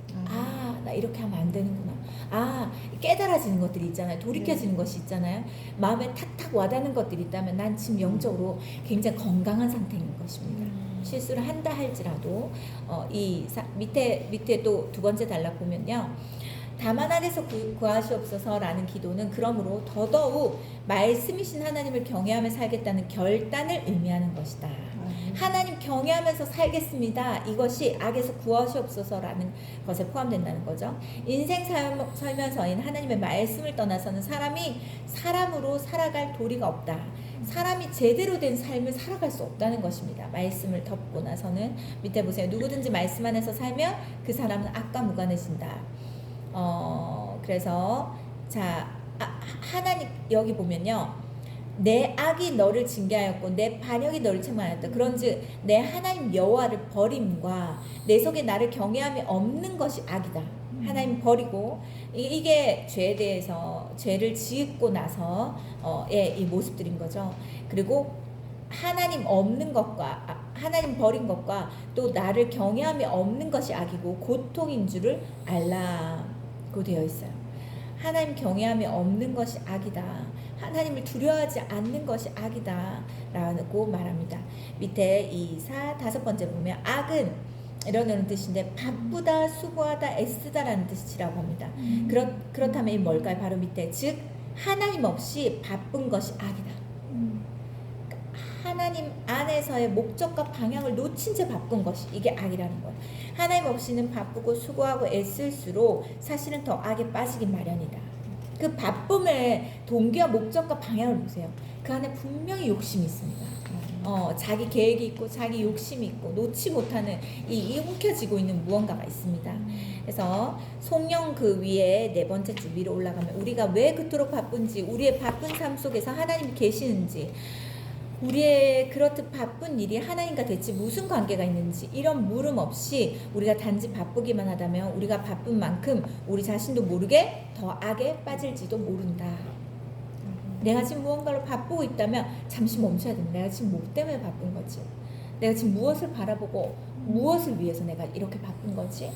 나 이렇게 하면 안 되는구나. 깨달아지는 것들이 있잖아요. 돌이켜지는 것이 있잖아요. 마음에 탁탁 와닿는 것들이 있다면 난 지금 영적으로 굉장히 건강한 상태인 것입니다. 실수를 한다 할지라도 밑에 또 2번째 단락 보면요. 다만 악에서 구하시옵소서라는 기도는 그러므로 더더욱 말씀이신 하나님을 경외하며 살겠다는 결단을 의미하는 것이다. 하나님 경외하면서 살겠습니다. 이것이 악에서 구하시옵소서라는 것에 포함된다는 거죠. 인생 살면서인 하나님의 말씀을 떠나서는 사람이 사람으로 살아갈 도리가 없다. 사람이 제대로 된 삶을 살아갈 수 없다는 것입니다. 말씀을 덮고 나서는 밑에 보세요. 누구든지 말씀 안에서 살면 그 사람은 악과 무관해진다. 그래서 자 하나님 여기 보면요. 내 악이 너를 징계하였고 내 반역이 너를 책망하였다. 그런즉 내 하나님 여호와를 버림과 내 속에 나를 경외함이 없는 것이 악이다. 하나님 버리고 이게 죄에 대해서 죄를 지었고 나서의 이 모습들인 거죠. 그리고 하나님 없는 것과 하나님 버린 것과 또 나를 경외함이 없는 것이 악이고 고통인 줄을 알라고 되어 있어요. 하나님 경외함이 없는 것이 악이다. 하나님을 두려워하지 않는 것이 악이다 라고 말합니다. 밑에 2, 4, 5번째 보면 악은 이런 뜻인데 바쁘다, 수고하다, 애쓰다 라는 뜻이라고 합니다. 그렇다면 이 뭘까요? 바로 밑에 즉 하나님 없이 바쁜 것이 악이다. 하나님 안에서의 목적과 방향을 놓친 채 바쁜 것이 이게 악이라는 거예요. 하나님 없이는 바쁘고 수고하고 애쓸수록 사실은 더 악에 빠지기 마련이다. 그 바쁨의 동기와 목적과 방향을 보세요. 그 안에 분명히 욕심이 있습니다. 자기 계획이 있고 자기 욕심이 있고 놓지 못하는 이 움켜쥐고 있는 무언가가 있습니다. 그래서 송영 그 위에 4번째 줄 위로 올라가면 우리가 왜 그토록 바쁜지, 우리의 바쁜 삶 속에서 하나님이 계시는지, 우리의 그렇듯 바쁜 일이 하나님과 대체 무슨 관계가 있는지 이런 물음 없이 우리가 단지 바쁘기만 하다면 우리가 바쁜 만큼 우리 자신도 모르게 더 악에 빠질지도 모른다. 내가 지금 무언가로 바쁘고 있다면 잠시 멈춰야 된다. 내가 지금 뭐 때문에 바쁜 거지? 내가 지금 무엇을 바라보고 무엇을 위해서 내가 이렇게 바쁜 거지?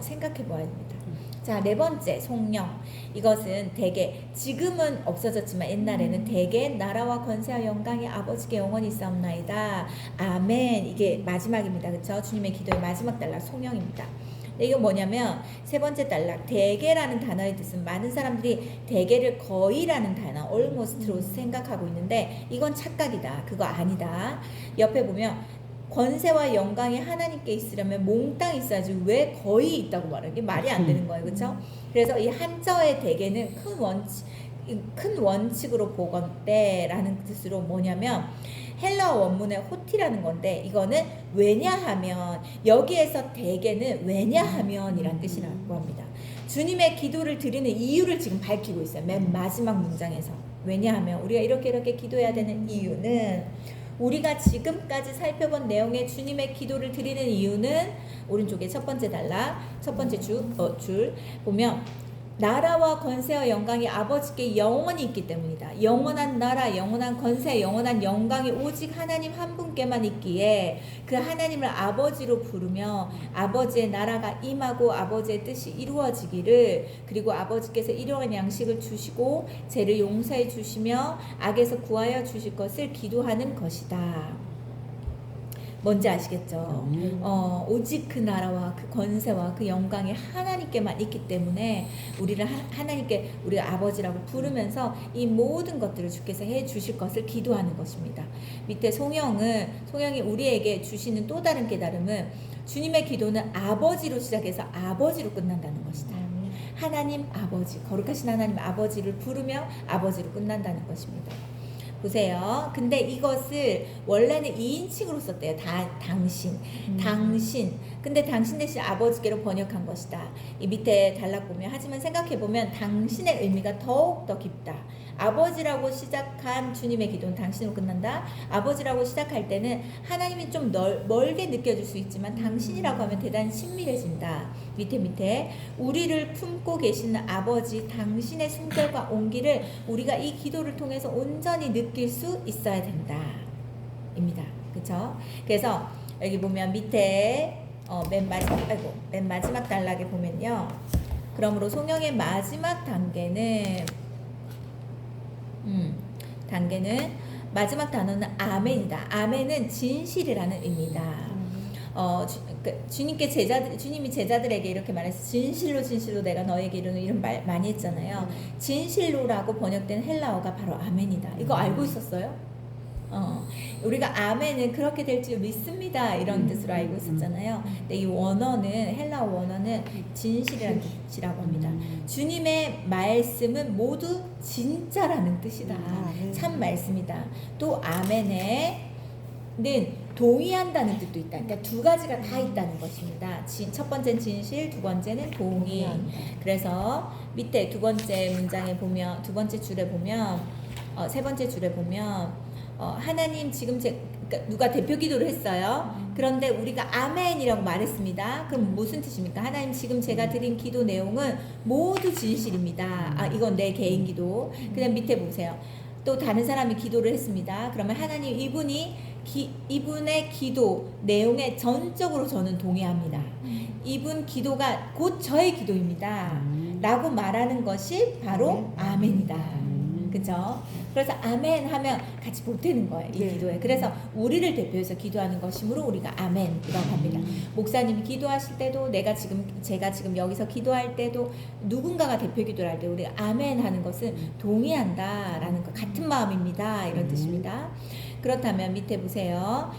생각해 보아야 됩니다. 자, 4번째 송영. 이것은 대개 지금은 없어졌지만 옛날에는 대개 나라와 권세와 영광이 아버지께 영원히 있사옵나이다. 아멘. 이게 마지막입니다. 그렇죠? 주님의 기도의 마지막 단락 송영입니다. 이거 뭐냐면 3번째 단락 대개라는 단어의 뜻은 많은 사람들이 대개를 거의라는 단어 almost로 생각하고 있는데 이건 착각이다. 그거 아니다. 옆에 보면 권세와 영광이 하나님께 있으려면 몽땅 있어야지 왜 거의 있다고 말해요. 이게 말이 안 되는 거예요. 그렇죠? 그래서 이 한자어의 대개는 큰 원칙으로 보건대라는 뜻으로 뭐냐면 헬라어 원문의 호티라는 건데 이거는 왜냐하면 여기에서 대개는 왜냐하면이란 뜻이라고 합니다. 주님의 기도를 드리는 이유를 지금 밝히고 있어요. 맨 마지막 문장에서. 왜냐하면 우리가 이렇게 기도해야 되는 이유는 우리가 지금까지 살펴본 내용의 주님의 기도를 드리는 이유는 오른쪽에 첫 번째 단락, 첫 번째 줄 보면 나라와 권세와 영광이 아버지께 영원히 있기 때문이다. 영원한 나라, 영원한 권세, 영원한 영광이 오직 하나님 한 분께만 있기에 그 하나님을 아버지로 부르며 아버지의 나라가 임하고 아버지의 뜻이 이루어지기를 그리고 아버지께서 일용할 양식을 주시고 죄를 용서해 주시며 악에서 구하여 주실 것을 기도하는 것이다. 뭔지 아시겠죠? 오직 그 나라와 그 권세와 그 영광이 하나님께만 있기 때문에 우리를 하나님께 우리가 아버지라고 부르면서 이 모든 것들을 주께서 해 주실 것을 기도하는 것입니다. 밑에 송영이 우리에게 주시는 또 다른 깨달음은 주님의 기도는 아버지로 시작해서 아버지로 끝난다는 것이다. 하나님 아버지, 거룩하신 하나님 아버지를 부르며 아버지로 끝난다는 것입니다. 보세요. 근데 이것을 원래는 2인칭으로 썼대요. 당신. 근데 당신 대신 아버지께로 번역한 것이다. 이 밑에 단락 보면 하지만 생각해 보면 당신의 의미가 더욱 더 깊다. 아버지라고 시작한 주님의 기도는 당신으로 끝난다. 아버지라고 시작할 때는 하나님이 좀 멀게 느껴질 수 있지만 당신이라고 하면 대단히 친밀해진다. 밑에 우리를 품고 계시는 아버지 당신의 숨결과 온기를 우리가 이 기도를 통해서 온전히 느낄 수 있어야 된다. 입니다. 그렇죠? 그래서 여기 보면 밑에 맨 마지막 단락에 보면요. 그러므로 송영의 마지막 단계는 마지막 단어는 아멘이다. 아멘은 진실이라는 의미다. 주님이 제자들에게 이렇게 말해서 진실로 내가 너에게 이르는 이런 말 많이 했잖아요. 진실로라고 번역된 헬라어가 바로 아멘이다. 이거 알고 있었어요? 우리가 아멘은 그렇게 될 줄 믿습니다 이런 뜻으로 알고 있었잖아요. 근데 이 헬라어 원어는 진실이라는 뜻이라고 합니다. 주님의 말씀은 모두 진짜라는 뜻이다. 참 말씀이다. 또 아멘에는 동의한다는 뜻도 있다. 그러니까 두 가지가 다 있다는 것입니다. 첫 번째는 진실, 두 번째는 동의. 그래서 밑에 두 번째 문장에 보면, 두 번째 줄에 보면 세 번째 줄에 보면 하나님 지금 그러니까 누가 대표 기도를 했어요. 그런데 우리가 아멘이라고 말했습니다. 그럼 무슨 뜻입니까? 하나님 지금 제가 드린 기도 내용은 모두 진실입니다. 이건 내 개인 기도. 그냥 밑에 보세요. 또 다른 사람이 기도를 했습니다. 그러면 하나님 이분의 기도 내용에 전적으로 저는 동의합니다. 이분 기도가 곧 저의 기도입니다. 라고 말하는 것이 바로 아멘이다. 그죠? 그래서 아멘 하면 같이 보태는 거예요. 이 네. 기도에. 그래서 우리를 대표해서 기도하는 것이므로 우리가 아멘이라고 합니다. 목사님이 기도하실 때도 제가 지금 여기서 기도할 때도 누군가가 대표 기도를 할 때 우리가 아멘 하는 것은 동의한다라는 것, 같은 마음입니다. 이런 뜻입니다. 그렇다면 밑에 보세요.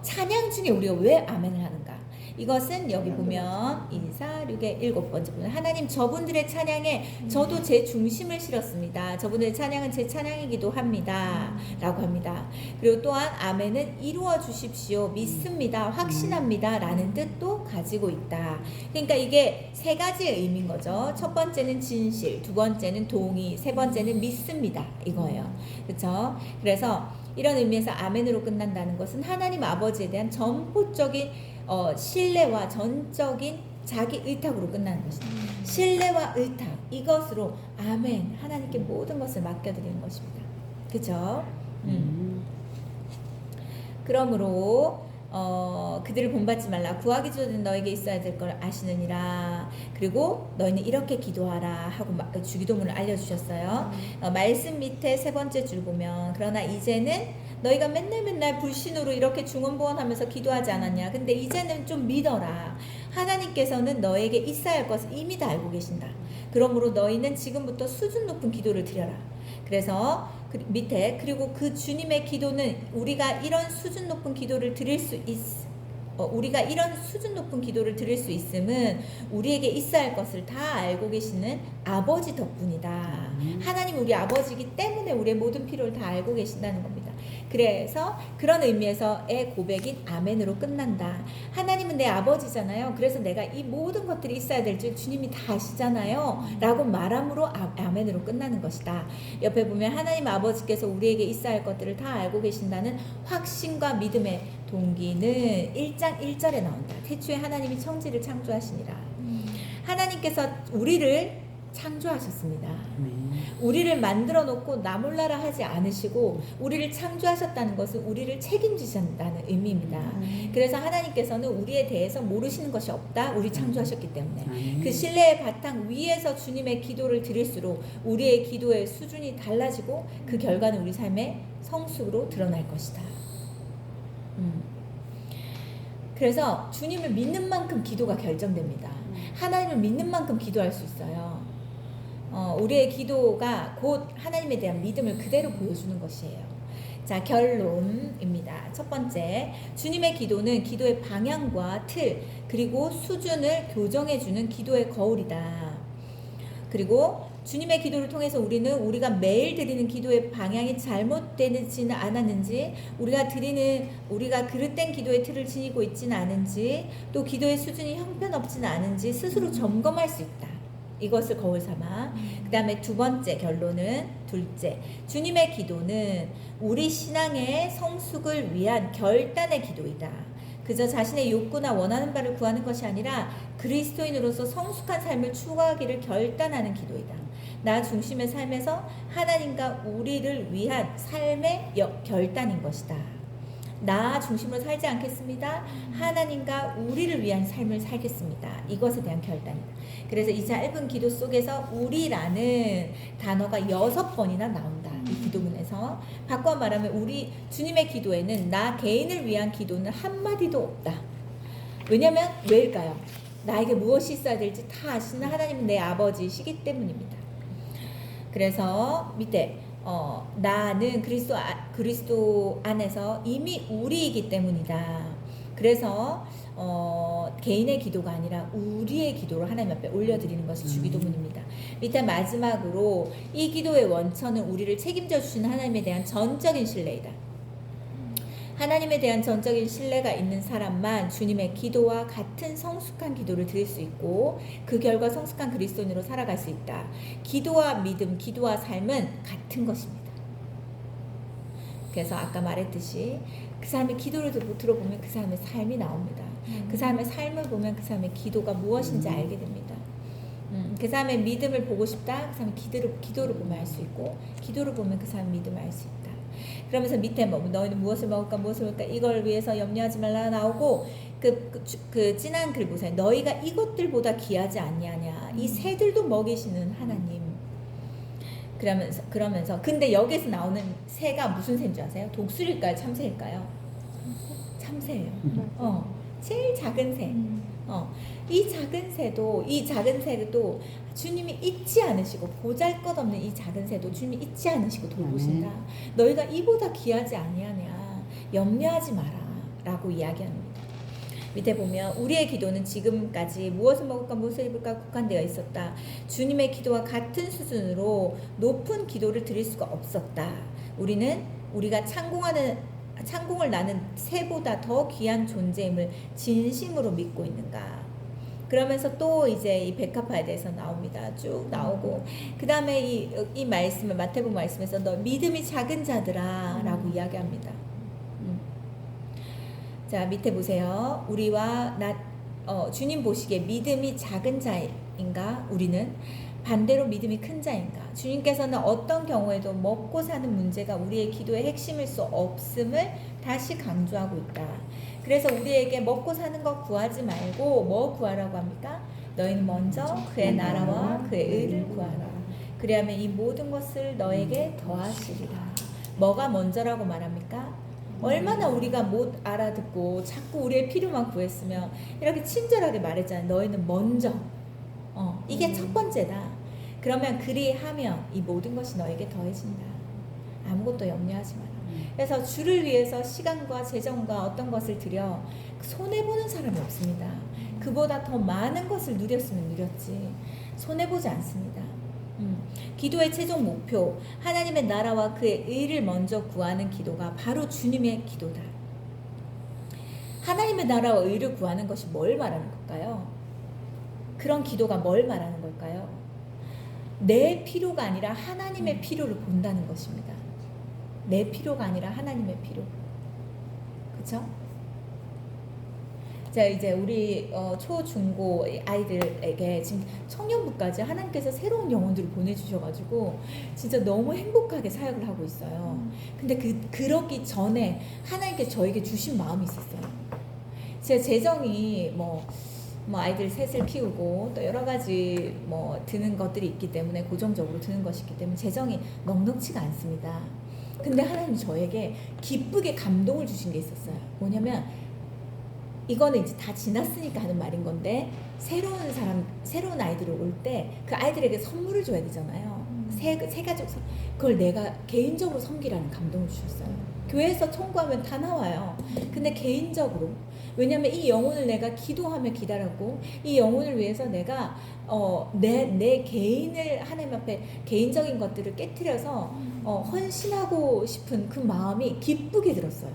찬양 중에 우리가 왜 아멘을 하는가? 이것은 여기 보면 2, 4, 6의 7번째 보면 하나님 저분들의 찬양에 저도 제 중심을 실었습니다. 저분들의 찬양은 제 찬양이기도 합니다. 라고 합니다. 그리고 또한 아멘은 이루어 주십시오. 믿습니다. 확신합니다. 라는 뜻도 가지고 있다. 그러니까 이게 세 가지의 의미인 거죠. 첫 번째는 진실, 두 번째는 동의, 세 번째는 믿습니다. 이거예요. 그렇죠? 그래서 이런 의미에서 아멘으로 끝난다는 것은 하나님 아버지에 대한 전폭적인 신뢰와 전적인 자기 의탁으로 끝나는 것입니다. 신뢰와 의탁, 이것으로 아멘, 하나님께 모든 것을 맡겨드리는 것입니다. 그죠? 그러므로 그들을 본받지 말라. 구하기 전에 너에게 있어야 될 걸 아시느니라. 그리고 너희는 이렇게 기도하라 하고 주기도문을 알려주셨어요. 말씀 밑에 세 번째 줄 보면 그러나 이제는 너희가 맨날 불신으로 이렇게 중언부언하면서 기도하지 않았냐. 근데 이제는 좀 믿어라. 하나님께서는 너에게 있어야 할 것을 이미 다 알고 계신다. 그러므로 너희는 지금부터 수준 높은 기도를 드려라. 그래서 밑에 그리고 그 주님의 기도는 우리가 이런 수준 높은 기도를 드릴 수 우리가 이런 수준 높은 기도를 드릴 수 있음은 우리에게 있어야 할 것을 다 알고 계시는 아버지 덕분이다. 하나님 우리 아버지이기 때문에 우리의 모든 필요를 다 알고 계신다는 겁니다. 그래서 그런 의미에서의 고백인 아멘으로 끝난다. 하나님은 내 아버지잖아요. 그래서 내가 이 모든 것들이 있어야 될 줄 주님이 다 아시잖아요. 라고 말함으로 아멘으로 끝나는 것이다. 옆에 보면 하나님 아버지께서 우리에게 있어야 할 것들을 다 알고 계신다는 확신과 믿음의 동기는 1장 1절에 나온다. 태초에 하나님이 천지를 창조하시니라. 하나님께서 우리를 창조하셨습니다. 우리를 만들어 놓고 나 몰라라 하지 않으시고 우리를 창조하셨다는 것은 우리를 책임지신다는 의미입니다. 그래서 하나님께서는 우리에 대해서 모르시는 것이 없다. 우리 창조하셨기 때문에 그 신뢰의 바탕 위에서 주님의 기도를 드릴수록 우리의 기도의 수준이 달라지고 그 결과는 우리 삶의 성숙으로 드러날 것이다. 그래서 주님을 믿는 만큼 기도가 결정됩니다. 하나님을 믿는 만큼 기도할 수 있어요. 우리의 기도가 곧 하나님에 대한 믿음을 그대로 보여주는 것이에요. 자, 결론입니다. 첫 번째, 주님의 기도는 기도의 방향과 틀 그리고 수준을 교정해주는 기도의 거울이다. 그리고 주님의 기도를 통해서 우리가 매일 드리는 기도의 방향이 잘못되지는 않았는지, 우리가 그릇된 기도의 틀을 지니고 있지는 않은지, 또 기도의 수준이 형편없지는 않은지 스스로 점검할 수 있다. 이것을 거울 삼아. 그 다음에 두 번째 결론은 둘째, 주님의 기도는 우리 신앙의 성숙을 위한 결단의 기도이다. 그저 자신의 욕구나 원하는 바를 구하는 것이 아니라 그리스도인으로서 성숙한 삶을 추구하기를 결단하는 기도이다. 나 중심의 삶에서 하나님과 우리를 위한 삶의 결단인 것이다. 나 중심으로 살지 않겠습니다. 하나님과 우리를 위한 삶을 살겠습니다. 이것에 대한 결단이다. 그래서 이 짧은 기도 속에서 우리라는 단어가 6번이나 나온다. 이 기도문에서. 바꿔 말하면 주님의 기도에는 나 개인을 위한 기도는 한마디도 없다. 왜냐면 왜일까요? 나에게 무엇이 있어야 될지 다 아시는 하나님은 내 아버지이시기 때문입니다. 그래서 밑에 나는 그리스도 안에서 이미 우리이기 때문이다. 그래서 개인의 기도가 아니라 우리의 기도를 하나님 앞에 올려드리는 것이 주기도문입니다. 밑에 마지막으로 이 기도의 원천은 우리를 책임져 주시는 하나님에 대한 전적인 신뢰이다. 하나님에 대한 전적인 신뢰가 있는 사람만 주님의 기도와 같은 성숙한 기도를 드릴 수 있고 그 결과 성숙한 그리스도인으로 살아갈 수 있다. 기도와 믿음, 기도와 삶은 같은 것입니다. 그래서 아까 말했듯이 그 사람의 기도를 들어보면 그 사람의 삶이 나옵니다. 그 사람의 삶을 보면 그 사람의 기도가 무엇인지 알게 됩니다. 그 사람의 믿음을 보고 싶다. 그 사람의 기도를 보면 알 수 있고 기도를 보면 그 사람의 믿음을 알 수 있다. 그러면서 밑에 뭐 너희는 무엇을 먹을까 이걸 위해서 염려하지 말라 나오고 그 진한 글 보세요. 너희가 이것들보다 귀하지 않냐냐. 이 새들도 먹이시는 하나님. 그러면서 근데 여기서 나오는 새가 무슨 새인 줄 아세요? 독수리일까요? 참새일까요? 참새예요. 제일 작은 새. 이 작은 새도 주님이 잊지 않으시고 보잘것없는 이 작은 새도 주님이 잊지 않으시고 돌보신다. 너희가 이보다 귀하지 아니하냐. 염려하지 마라 라고 이야기합니다. 밑에 보면 우리의 기도는 지금까지 무엇을 먹을까 무엇을 입을까 국한되어 있었다. 주님의 기도와 같은 수준으로 높은 기도를 드릴 수가 없었다. 우리가 창공을 나는 새보다 더 귀한 존재임을 진심으로 믿고 있는가. 그러면서 또 이제 이 백합화에 대해서 나옵니다. 쭉 나오고 그 다음에 이 말씀을 마태복음 말씀에서 너 믿음이 작은 자들아 라고 이야기합니다. 자 밑에 보세요. 우리와 주님 보시기에 믿음이 작은 자인가? 우리는 반대로 믿음이 큰 자인가? 주님께서는 어떤 경우에도 먹고 사는 문제가 우리의 기도의 핵심일 수 없음을 다시 강조하고 있다. 그래서 우리에게 먹고 사는 것 구하지 말고 뭐 구하라고 합니까? 너희는 먼저 그의 나라와 그의 의를 구하라. 그리하면 이 모든 것을 너에게 더하시리라. 뭐가 먼저라고 말합니까? 얼마나 우리가 못 알아듣고 자꾸 우리의 필요만 구했으면 이렇게 친절하게 말했잖아요. 너희는 먼저. 이게 첫 번째다. 그러면 그리하면 이 모든 것이 너에게 더해진다. 아무것도 염려하지 마라. 그래서 주를 위해서 시간과 재정과 어떤 것을 들여 손해보는 사람이 없습니다. 그보다 더 많은 것을 누렸으면 누렸지 손해보지 않습니다. 기도의 최종 목표, 하나님의 나라와 그의 의를 먼저 구하는 기도가 바로 주님의 기도다. 하나님의 나라와 의를 구하는 것이 뭘 말하는 걸까요? 그런 기도가 뭘 말하는 걸까요? 내 필요가 아니라 하나님의 필요를 본다는 것입니다. 내 필요가 아니라 하나님의 필요. 그렇죠? 자 이제 우리 초, 중고 아이들에게 지금 청년부까지 하나님께서 새로운 영혼들을 보내주셔가지고 진짜 너무 행복하게 사역을 하고 있어요. 근데 그러기 전에 하나님께 저에게 주신 마음이 있었어요. 제 재정이 뭐 아이들 셋을 키우고 또 여러 가지 드는 것들이 있기 때문에 고정적으로 드는 것이 있기 때문에 재정이 넉넉치가 않습니다. 근데 하나님 저에게 기쁘게 감동을 주신 게 있었어요. 뭐냐면 이거는 이제 다 지났으니까 하는 말인 건데 새로운 아이들이 올 때 그 아이들에게 선물을 줘야 되잖아요. 새 가족 그걸 내가 개인적으로 섬기라는 감동을 주셨어요. 교회에서 청구하면 다 나와요. 근데 개인적으로 왜냐면 이 영혼을 내가 기도하며 기다렸고 이 영혼을 위해서 내가 내 개인을 하나님 앞에 개인적인 것들을 깨트려서 헌신하고 싶은 그 마음이 기쁘게 들었어요.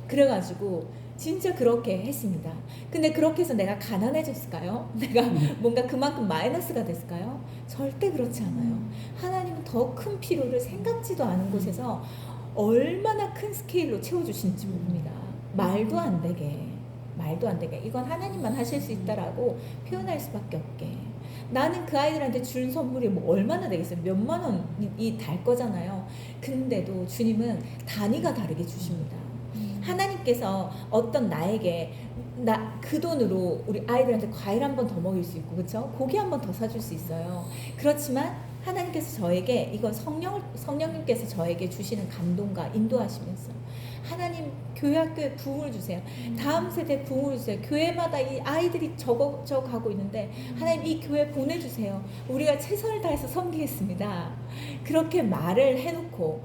그래가지고 진짜 그렇게 했습니다. 근데 그렇게 해서 내가 가난해졌을까요? 내가 뭔가 그만큼 마이너스가 됐을까요? 절대 그렇지 않아요. 하나님은 더 큰 필요를 생각지도 않은 곳에서 얼마나 큰 스케일로 채워주시는지 모릅니다. 말도 안 되게 이건 하나님만 하실 수 있다라고 표현할 수밖에 없게. 나는 그 아이들한테 준 선물이 얼마나 되겠어요? 몇만 원이 달 거잖아요. 근데도 주님은 단위가 다르게 주십니다. 하나님께서 어떤 나에게 그 돈으로 우리 아이들한테 과일 한 번 더 먹일 수 있고 그렇죠? 고기 한 번 더 사줄 수 있어요. 그렇지만 하나님께서 저에게 이건 성령님께서 저에게 주시는 감동과 인도하시면서 하나님 교회 학교에 부흥을 주세요. 다음 세대에 부흥을 주세요. 교회마다 이 아이들이 적어가고 있는데 하나님 이 교회 보내주세요. 우리가 최선을 다해서 섬기겠습니다. 그렇게 말을 해놓고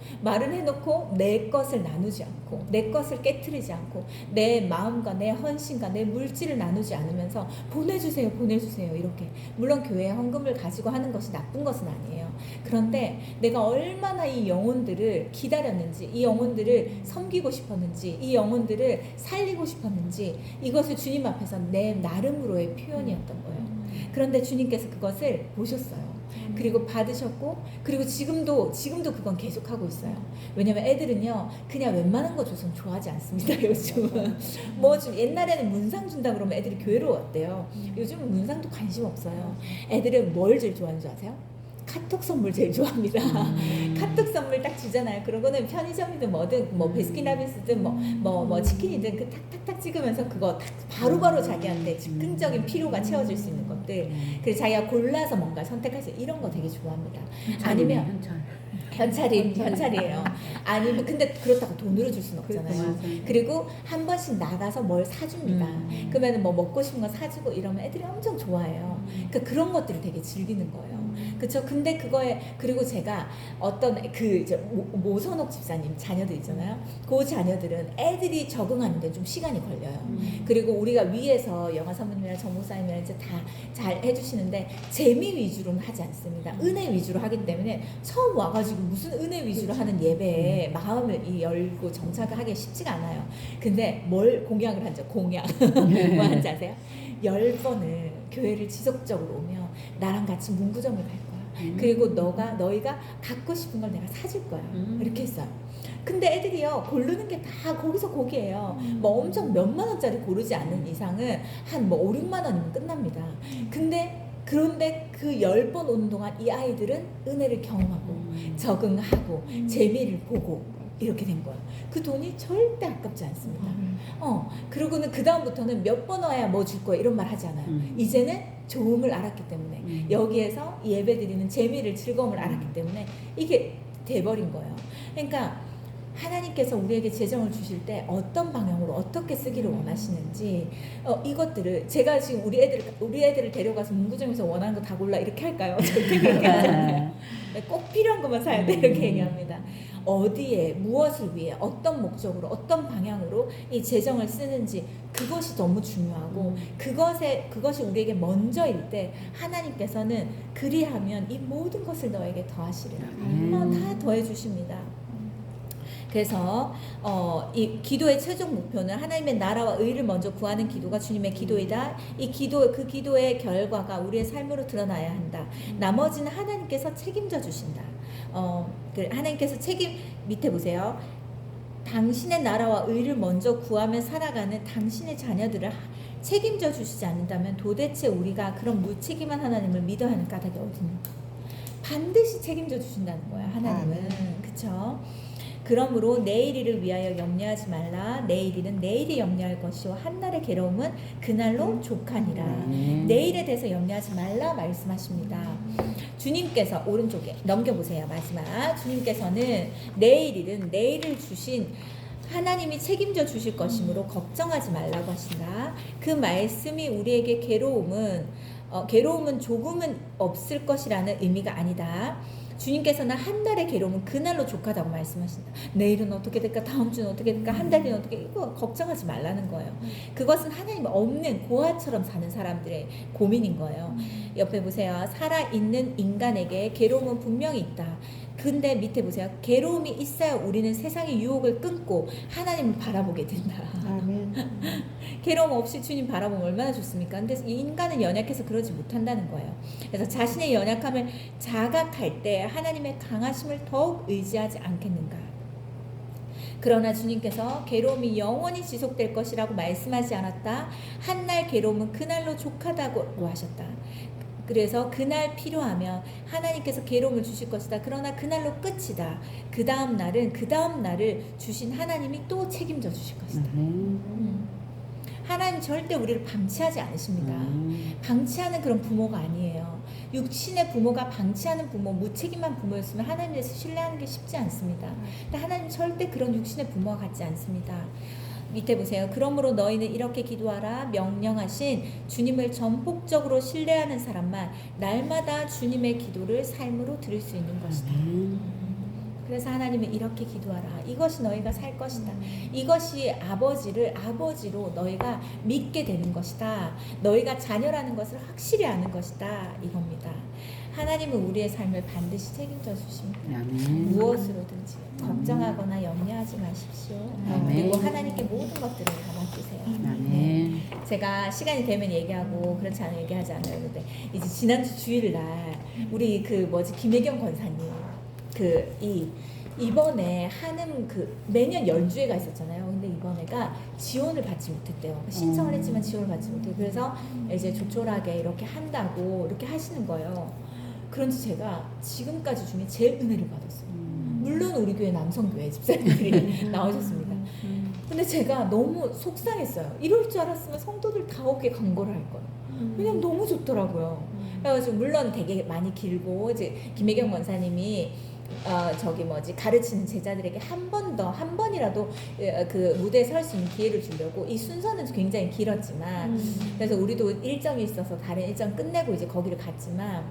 내 것을 나누지 않고 내 것을 깨트리지 않고 내 마음과 내 헌신과 내 물질을 나누지 않으면서 보내주세요 이렇게. 물론 교회에 헌금을 가지고 하는 것이 나쁜 것은 아니에요. 그런데 내가 얼마나 이 영혼들을 기다렸는지 이 영혼들을 섬기고 죽이고 싶었는지, 이 영혼들을 살리고 싶었는지, 이것을 주님 앞에서 내 나름으로의 표현이었던 거예요. 그런데 주님께서 그것을 보셨어요. 그리고 받으셨고, 그리고 지금도 그건 계속하고 있어요. 왜냐면 애들은요, 그냥 웬만한 거 줘서는 좋아하지 않습니다. 요즘은 뭐 좀 옛날에는 문상 준다 그러면 애들이 교회로 왔대요. 요즘은 문상도 관심 없어요. 애들은 뭘 제일 좋아하는 줄 아세요? 카톡 선물 제일 좋아합니다. 카톡 선물 딱 주잖아요. 그러고는 편의점이든 뭐든 뭐 베스킨라빈스든 뭐 치킨이든 그 탁탁탁 찍으면서 그거 탁 바로바로 자기한테 즉흥적인 필요가 채워질 수 있는 것들. 그래서 자기가 골라서 뭔가 선택할 수 이런 거 되게 좋아합니다. 아니면 현찰이에요. 아니면 근데 그렇다고 돈으로 줄 수는 없잖아요. 그리고 한 번씩 나가서 뭘 사줍니다. 그러면 뭐 먹고 싶은 거 사주고 이러면 애들이 엄청 좋아해요. 그러니까 그런 것들을 되게 즐기는 거예요. 그렇죠. 근데 그거에 그리고 제가 어떤 그 모선옥 집사님 자녀들 있잖아요. 그 자녀들은 애들이 적응하는데 좀 시간이 걸려요. 그리고 우리가 위에서 영화 사모님이랑 전목사님이랑 이제 다 잘 해주시는데 재미 위주로는 하지 않습니다. 은혜 위주로 하기 때문에 처음 와가지고 무슨 은혜 위주로 하는 예배에 마음을 열고 정착을 하기 쉽지가 않아요. 근데 뭘 공약을 한죠? 공약. 뭐 하는지 아세요? 10번을 교회를 지속적으로 오면 나랑 같이 문구점을 갈 거야. 그리고 너희가 갖고 싶은 걸 내가 사줄 거야. 이렇게 했어요. 근데 애들이요 고르는 게 다 거기서 거기에요. 뭐 엄청 몇만 원짜리 고르지 않는 이상은 한 뭐 5, 6만 원이면 끝납니다. 그런데 그 10번 오는 동안 이 아이들은 은혜를 경험하고 적응하고 재미를 보고 이렇게 된 거예요. 그 돈이 절대 아깝지 않습니다. 그러고는 그 다음부터는 몇 번 와야 뭐 줄 거야 이런 말 하지 않아요. 이제는 조음을 알았기 때문에 여기에서 예배 드리는 재미를 즐거움을 알았기 때문에 이게 돼버린 거예요. 그러니까 하나님께서 우리에게 재정을 주실 때 어떤 방향으로 어떻게 쓰기를 원하시는지 이것들을 제가 지금 우리 애들을 데려가서 문구점에서 원하는 거 다 골라 이렇게 할까요? 절대 그렇게 하지 않아요. 꼭 필요한 것만 사야 돼 이렇게 얘기합니다. 어디에 무엇을 위해 어떤 목적으로 어떤 방향으로 이 재정을 쓰는지 그것이 너무 중요하고 그것이 우리에게 먼저일 때 하나님께서는 그리하면 이 모든 것을 너에게 더하시리라. 다 더해 주십니다. 그래서 이 기도의 최종 목표는 하나님의 나라와 의를 먼저 구하는 기도가 주님의 기도이다. 그 기도의 결과가 우리의 삶으로 드러나야 한다. 나머지는 하나님께서 책임져 주신다. 하나님께서 밑에 보세요. 당신의 나라와 의를 먼저 구하며 살아가는 당신의 자녀들을 책임져 주시지 않는다면 도대체 우리가 그런 무책임한 하나님을 믿어야 하는 까닭이 어딨는가? 반드시 책임져 주신다는 거야 하나님은. 그쵸? 그러므로 내일 일을 위하여 염려하지 말라. 내일 일은 내일이 염려할 것이요 한날의 괴로움은 그날로 족하니라. 내일에 대해서 염려하지 말라 말씀하십니다. 주님께서 오른쪽에 넘겨보세요. 마지막 주님께서는 내일 일은 내일을 주신 하나님이 책임져 주실 것이므로 걱정하지 말라고 하신다. 그 말씀이 우리에게 괴로움은 조금은 없을 것이라는 의미가 아니다. 주님께서는 한 달의 괴로움은 그날로 족하다고 말씀하신다. 내일은 어떻게 될까? 다음 주는 어떻게 될까? 한 달 뒤는 어떻게 이거 걱정하지 말라는 거예요. 그것은 하나님 없는 고아처럼 사는 사람들의 고민인 거예요. 옆에 보세요. 살아있는 인간에게 괴로움은 분명히 있다. 근데 밑에 보세요. 괴로움이 있어야 우리는 세상의 유혹을 끊고 하나님을 바라보게 된다. 아멘. 괴로움 없이 주님 바라보면 얼마나 좋습니까? 근데 이 인간은 연약해서 그러지 못한다는 거예요. 그래서 자신의 연약함을 자각할 때 하나님의 강하심을 더욱 의지하지 않겠는가? 그러나 주님께서 괴로움이 영원히 지속될 것이라고 말씀하지 않았다. 한날 괴로움은 그날로 족하다고 하셨다. 그래서 그날 필요하면 하나님께서 괴로움을 주실 것이다. 그러나 그날로 끝이다. 그 다음 날을 주신 하나님이 또 책임져 주실 것이다. 하나님 절대 우리를 방치하지 않으십니다. 방치하는 그런 부모가 아니에요. 육신의 부모가 방치하는 부모, 무책임한 부모였으면 하나님에 대해서 신뢰하는 게 쉽지 않습니다. 근데 하나님 절대 그런 육신의 부모와 같지 않습니다. 밑에 보세요. 그러므로 너희는 이렇게 기도하라. 명령하신 주님을 전폭적으로 신뢰하는 사람만 날마다 주님의 기도를 삶으로 들을 수 있는 것이다. 그래서 하나님은 이렇게 기도하라. 이것이 너희가 살 것이다. 이것이 아버지로 너희가 믿게 되는 것이다. 너희가 자녀라는 것을 확실히 아는 것이다. 이겁니다. 하나님은 우리의 삶을 반드시 책임져 주십니다. 무엇으로든지 걱정하거나 염려하지 마십시오. 그리고 하나님께 모든 것들을 다 맡기세요. 아멘. 제가 시간이 되면 얘기하고 그렇지 않으면 얘기하지 않아요. 근데 이제 지난주 주일날 우리 김혜경 권사님 이번에 하는 매년 연주회가 있었잖아요. 근데 이번에가 지원을 받지 못했대요. 신청을 했지만 지원을 받지 못해요. 그래서 이제 조촐하게 이렇게 한다고 이렇게 하시는 거예요. 그런지 제가 지금까지 중에 제일 은혜를 받았어요. 물론 우리 교회 남성교회 집사님들이 나오셨습니다. 근데 제가 너무 속상했어요. 이럴 줄 알았으면 성도들 다 오게 광고를 할 거예요. 왜냐면 너무 좋더라고요. 그래가지고 물론 되게 많이 길고 이제 김혜경 권사님이 가르치는 제자들에게 한 번이라도 그 무대에 설 수 있는 기회를 주려고 이 순서는 굉장히 길었지만 그래서 우리도 일정이 있어서 다른 일정 끝내고 이제 거기를 갔지만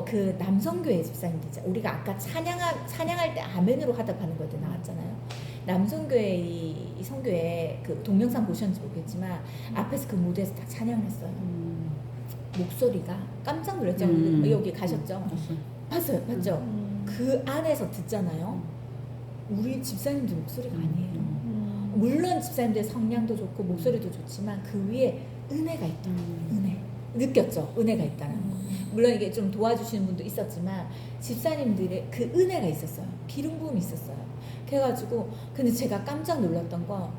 그 남성교회 집사님들 우리가 아까 찬양할 때 아멘으로 화답하는 거에 나왔잖아요. 남성교회 이 성교회 그 동영상 보셨는지 모르겠지만 앞에서 그 무대에서 딱 찬양을 했어요. 목소리가 깜짝 놀랐죠. 여기 가셨죠? 봤죠? 그 안에서 듣잖아요. 우리 집사님들 목소리가 아니에요. 물론 집사님들 성량도 좋고 목소리도 좋지만 그 위에 은혜가 있다. 은혜 느꼈죠? 은혜가 있다는 거. 물론 이게 좀 도와주시는 분도 있었지만 집사님들의 그 은혜가 있었어요. 기름 부음이 있었어요. 그래가지고 근데 제가 깜짝 놀랐던 거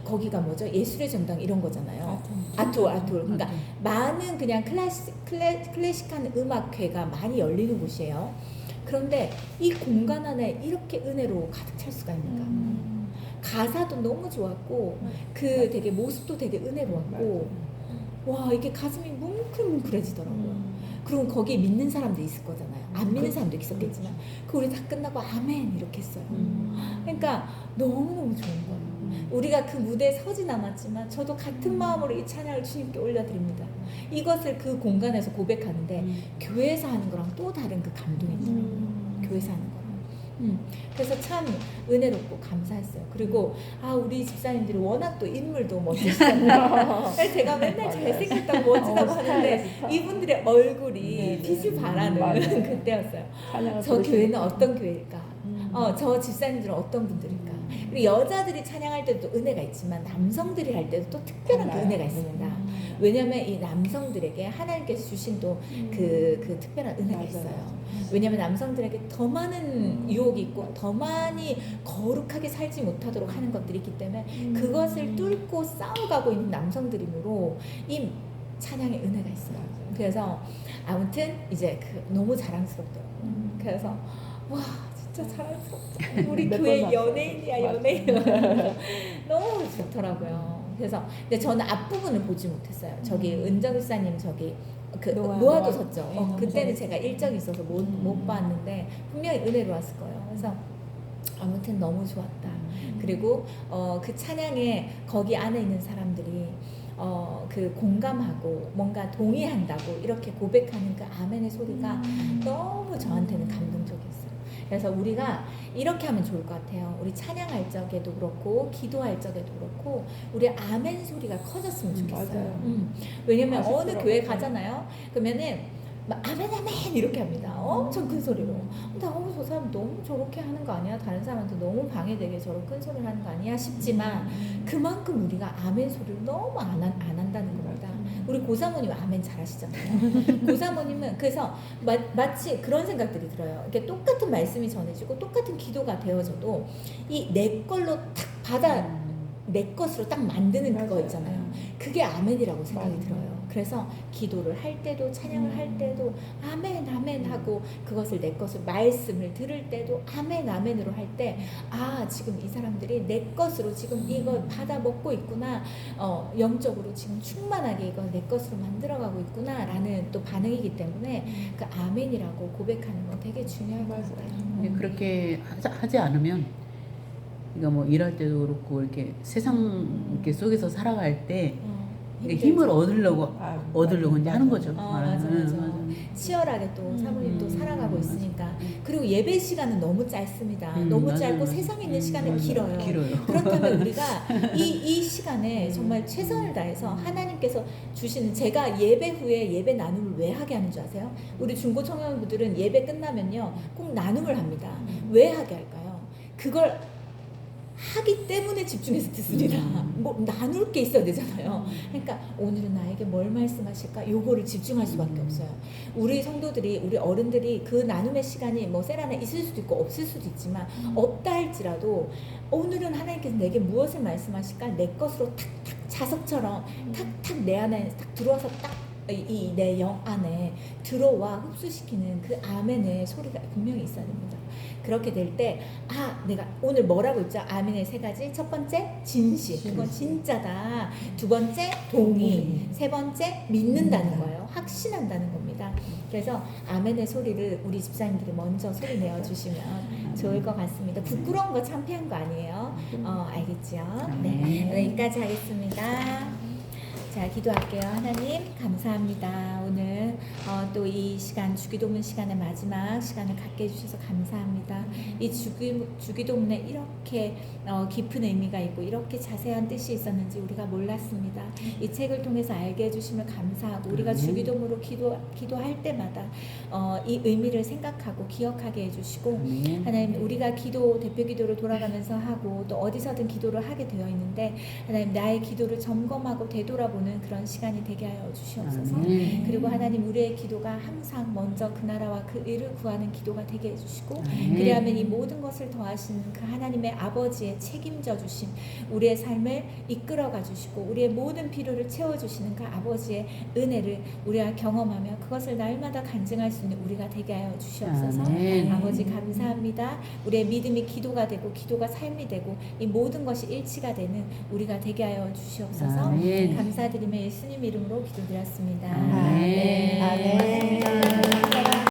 거기가 뭐죠? 예술의 전당 이런 거잖아요. 아트홀. 그러니까 많은 그냥 클래식한 음악회가 많이 열리는 곳이에요. 그런데 이 공간 안에 이렇게 은혜로 가득 찰 수가 있는가? 가사도 너무 좋았고 그 되게 모습도 되게 은혜로웠고 와 이게 가슴이 뭉클뭉클해지더라고요. 그리고 거기에 믿는 사람도 있을 거잖아요. 안 믿는 사람도 있었겠지만 우리 다 끝나고 아멘 이렇게 했어요. 그러니까 너무너무 좋은 거예요. 우리가 그 무대에 서진 않았지만 저도 같은 마음으로 이 찬양을 주님께 올려드립니다. 이것을 그 공간에서 고백하는데 교회에서 하는 거랑 또 다른 그 감동이 있더라고요. 교회에서 하는 거랑. 그래서 참 은혜롭고 감사했어요. 그리고 우리 집사님들이 워낙 또 인물도 멋지시잖아요. 제가 맨날 잘생겼다고 멋지다고 하는데 이분들의 얼굴이 빛을 발하는 그때였어요. 저 교회는 어떤 교회일까? 저 집사님들은 어떤 분들일까? 그리고 여자들이 찬양할 때도 은혜가 있지만 남성들이 할 때도 또 특별한 그 은혜가 있습니다. 왜냐하면 이 남성들에게 하나님께서 주신 또 그 특별한 은혜가 있어요. 왜냐하면 남성들에게 더 많은 유혹이 있고 더 많이 거룩하게 살지 못하도록 하는 것들이 있기 때문에 그것을 뚫고 싸워가고 있는 남성들이므로 이 찬양의 은혜가 있어요. 그래서 아무튼 이제 너무 자랑스럽더라고요. 그래서 와 진짜 자랑스럽다. 우리 교회 연예인이야 연예인. 너무 좋더라고요. 그래서 근데 저는 앞부분을 보지 못했어요. 저기 은정 일사님 노아도 섰죠. 그때는 제가 일정이 있어서 못 봤는데 분명히 은혜로웠을 거예요. 그래서 아무튼 너무 좋았다. 그리고 그 찬양에 거기 안에 있는 사람들이 그 공감하고 뭔가 동의한다고 이렇게 고백하는 그 아멘의 소리가 너무 저한테는 감동적이었어요. 그래서 우리가 이렇게 하면 좋을 것 같아요. 우리 찬양할 적에도 그렇고 기도할 적에도 그렇고 우리 아멘 소리가 커졌으면 좋겠어요. 왜냐면 어느 교회 가잖아요. 그러면은 막 아멘 이렇게 합니다. 엄청 큰 소리로. 저 사람 너무 저렇게 하는 거 아니야? 다른 사람한테 너무 방해되게 저런 큰 소리를 하는 거 아니야? 싶지만 그만큼 우리가 아멘 소리를 너무 안 한다는 겁니다. 우리 고사모님 아멘 잘하시잖아요. 고사모님은 그래서 마치 그런 생각들이 들어요. 이렇게 똑같은 말씀이 전해지고 똑같은 기도가 되어져도 이 내 걸로 탁 내 것으로 딱 만드는 그거 있잖아요. 그게 아멘이라고 생각이 들어요. 그래서 기도를 할 때도 찬양을 할 때도 아멘 아멘 하고 그것을 내 것을 말씀을 들을 때도 아멘 아멘으로 할 때 지금 이 사람들이 내 것으로 지금 이걸 받아 먹고 있구나. 영적으로 지금 충만하게 이걸 내 것으로 만들어가고 있구나 라는 또 반응이기 때문에 그 아멘이라고 고백하는 건 되게 중요한 것 같아요. 근데 그렇게 하지 않으면 그러니까 뭐 일할 때도 그렇고 이렇게 세상 이렇게 속에서 살아갈 때 힘을 얻으려고 이제 하는 거죠. 맞아. 치열하게 또 사모님도 살아가고 있으니까. 그리고 예배 시간은 너무 짧습니다. 너무 짧고 세상에 있는 시간은 길어요. 그렇다면 우리가 이 시간에 정말 최선을 다해서 하나님께서 주시는 제가 예배 후에 예배 나눔을 왜 하게 하는 줄 아세요? 우리 중고 청년부들은 예배 끝나면요 꼭 나눔을 합니다. 왜 하게 할까요? 그걸 하기 때문에 집중해서 듣습니다. 뭐 나눌 게 있어야 되잖아요. 그러니까 오늘은 나에게 뭘 말씀하실까? 요거를 집중할 수밖에 없어요. 우리 성도들이, 우리 어른들이 그 나눔의 시간이 뭐 셀 안에 있을 수도 있고 없을 수도 있지만 없다 할지라도 오늘은 하나님께서 내게 무엇을 말씀하실까? 내 것으로 탁탁 자석처럼 탁탁 내 안에 탁 들어와서 딱 이 내 영 안에 들어와 흡수시키는 그 아멘의 소리가 분명히 있어야 됩니다. 그렇게 될 때 내가 오늘 뭐라고 했죠? 아멘의 세 가지. 첫 번째 진실, 그건 진짜다. 두 번째 동의, 세 번째 믿는다는 거예요. 확신한다는 겁니다. 그래서 아멘의 소리를 우리 집사님들이 먼저 소리 내어주시면 좋을 것 같습니다. 부끄러운 거 창피한 거 아니에요. 알겠죠? 네, 여기까지 하겠습니다. 자, 기도할게요. 하나님 감사합니다. 오늘 또 이 시간 주기도문 시간의 마지막 시간을 갖게 해주셔서 감사합니다. 이 주기도문에 이렇게 깊은 의미가 있고 이렇게 자세한 뜻이 있었는지 우리가 몰랐습니다. 이 책을 통해서 알게 해주심을 감사하고 우리가 주기도문으로 기도할 때마다 이 의미를 생각하고 기억하게 해주시고 하나님, 우리가 대표 기도를 돌아가면서 하고 또 어디서든 기도를 하게 되어 있는데 하나님, 나의 기도를 점검하고 되돌아보는 그런 시간이 되게 하여 주시옵소서. 그리고 하나님, 우리의 기도가 항상 먼저 그 나라와 그 의를 구하는 기도가 되게 해주시고 그리하면 이 모든 것을 더하시는 그 하나님의 아버지의 책임져 주심, 우리의 삶을 이끌어가 주시고 우리의 모든 필요를 채워주시는 그 아버지의 은혜를 우리가 경험하며 그것을 날마다 간증할 수 있는 우리가 되게 하여 주시옵소서. 아버지 감사합니다. 우리의 믿음이 기도가 되고 기도가 삶이 되고 이 모든 것이 일치가 되는 우리가 되게 하여 주시옵소서. 감사드리며 예수님 이름으로 기도드렸습니다. 아멘. 아멘.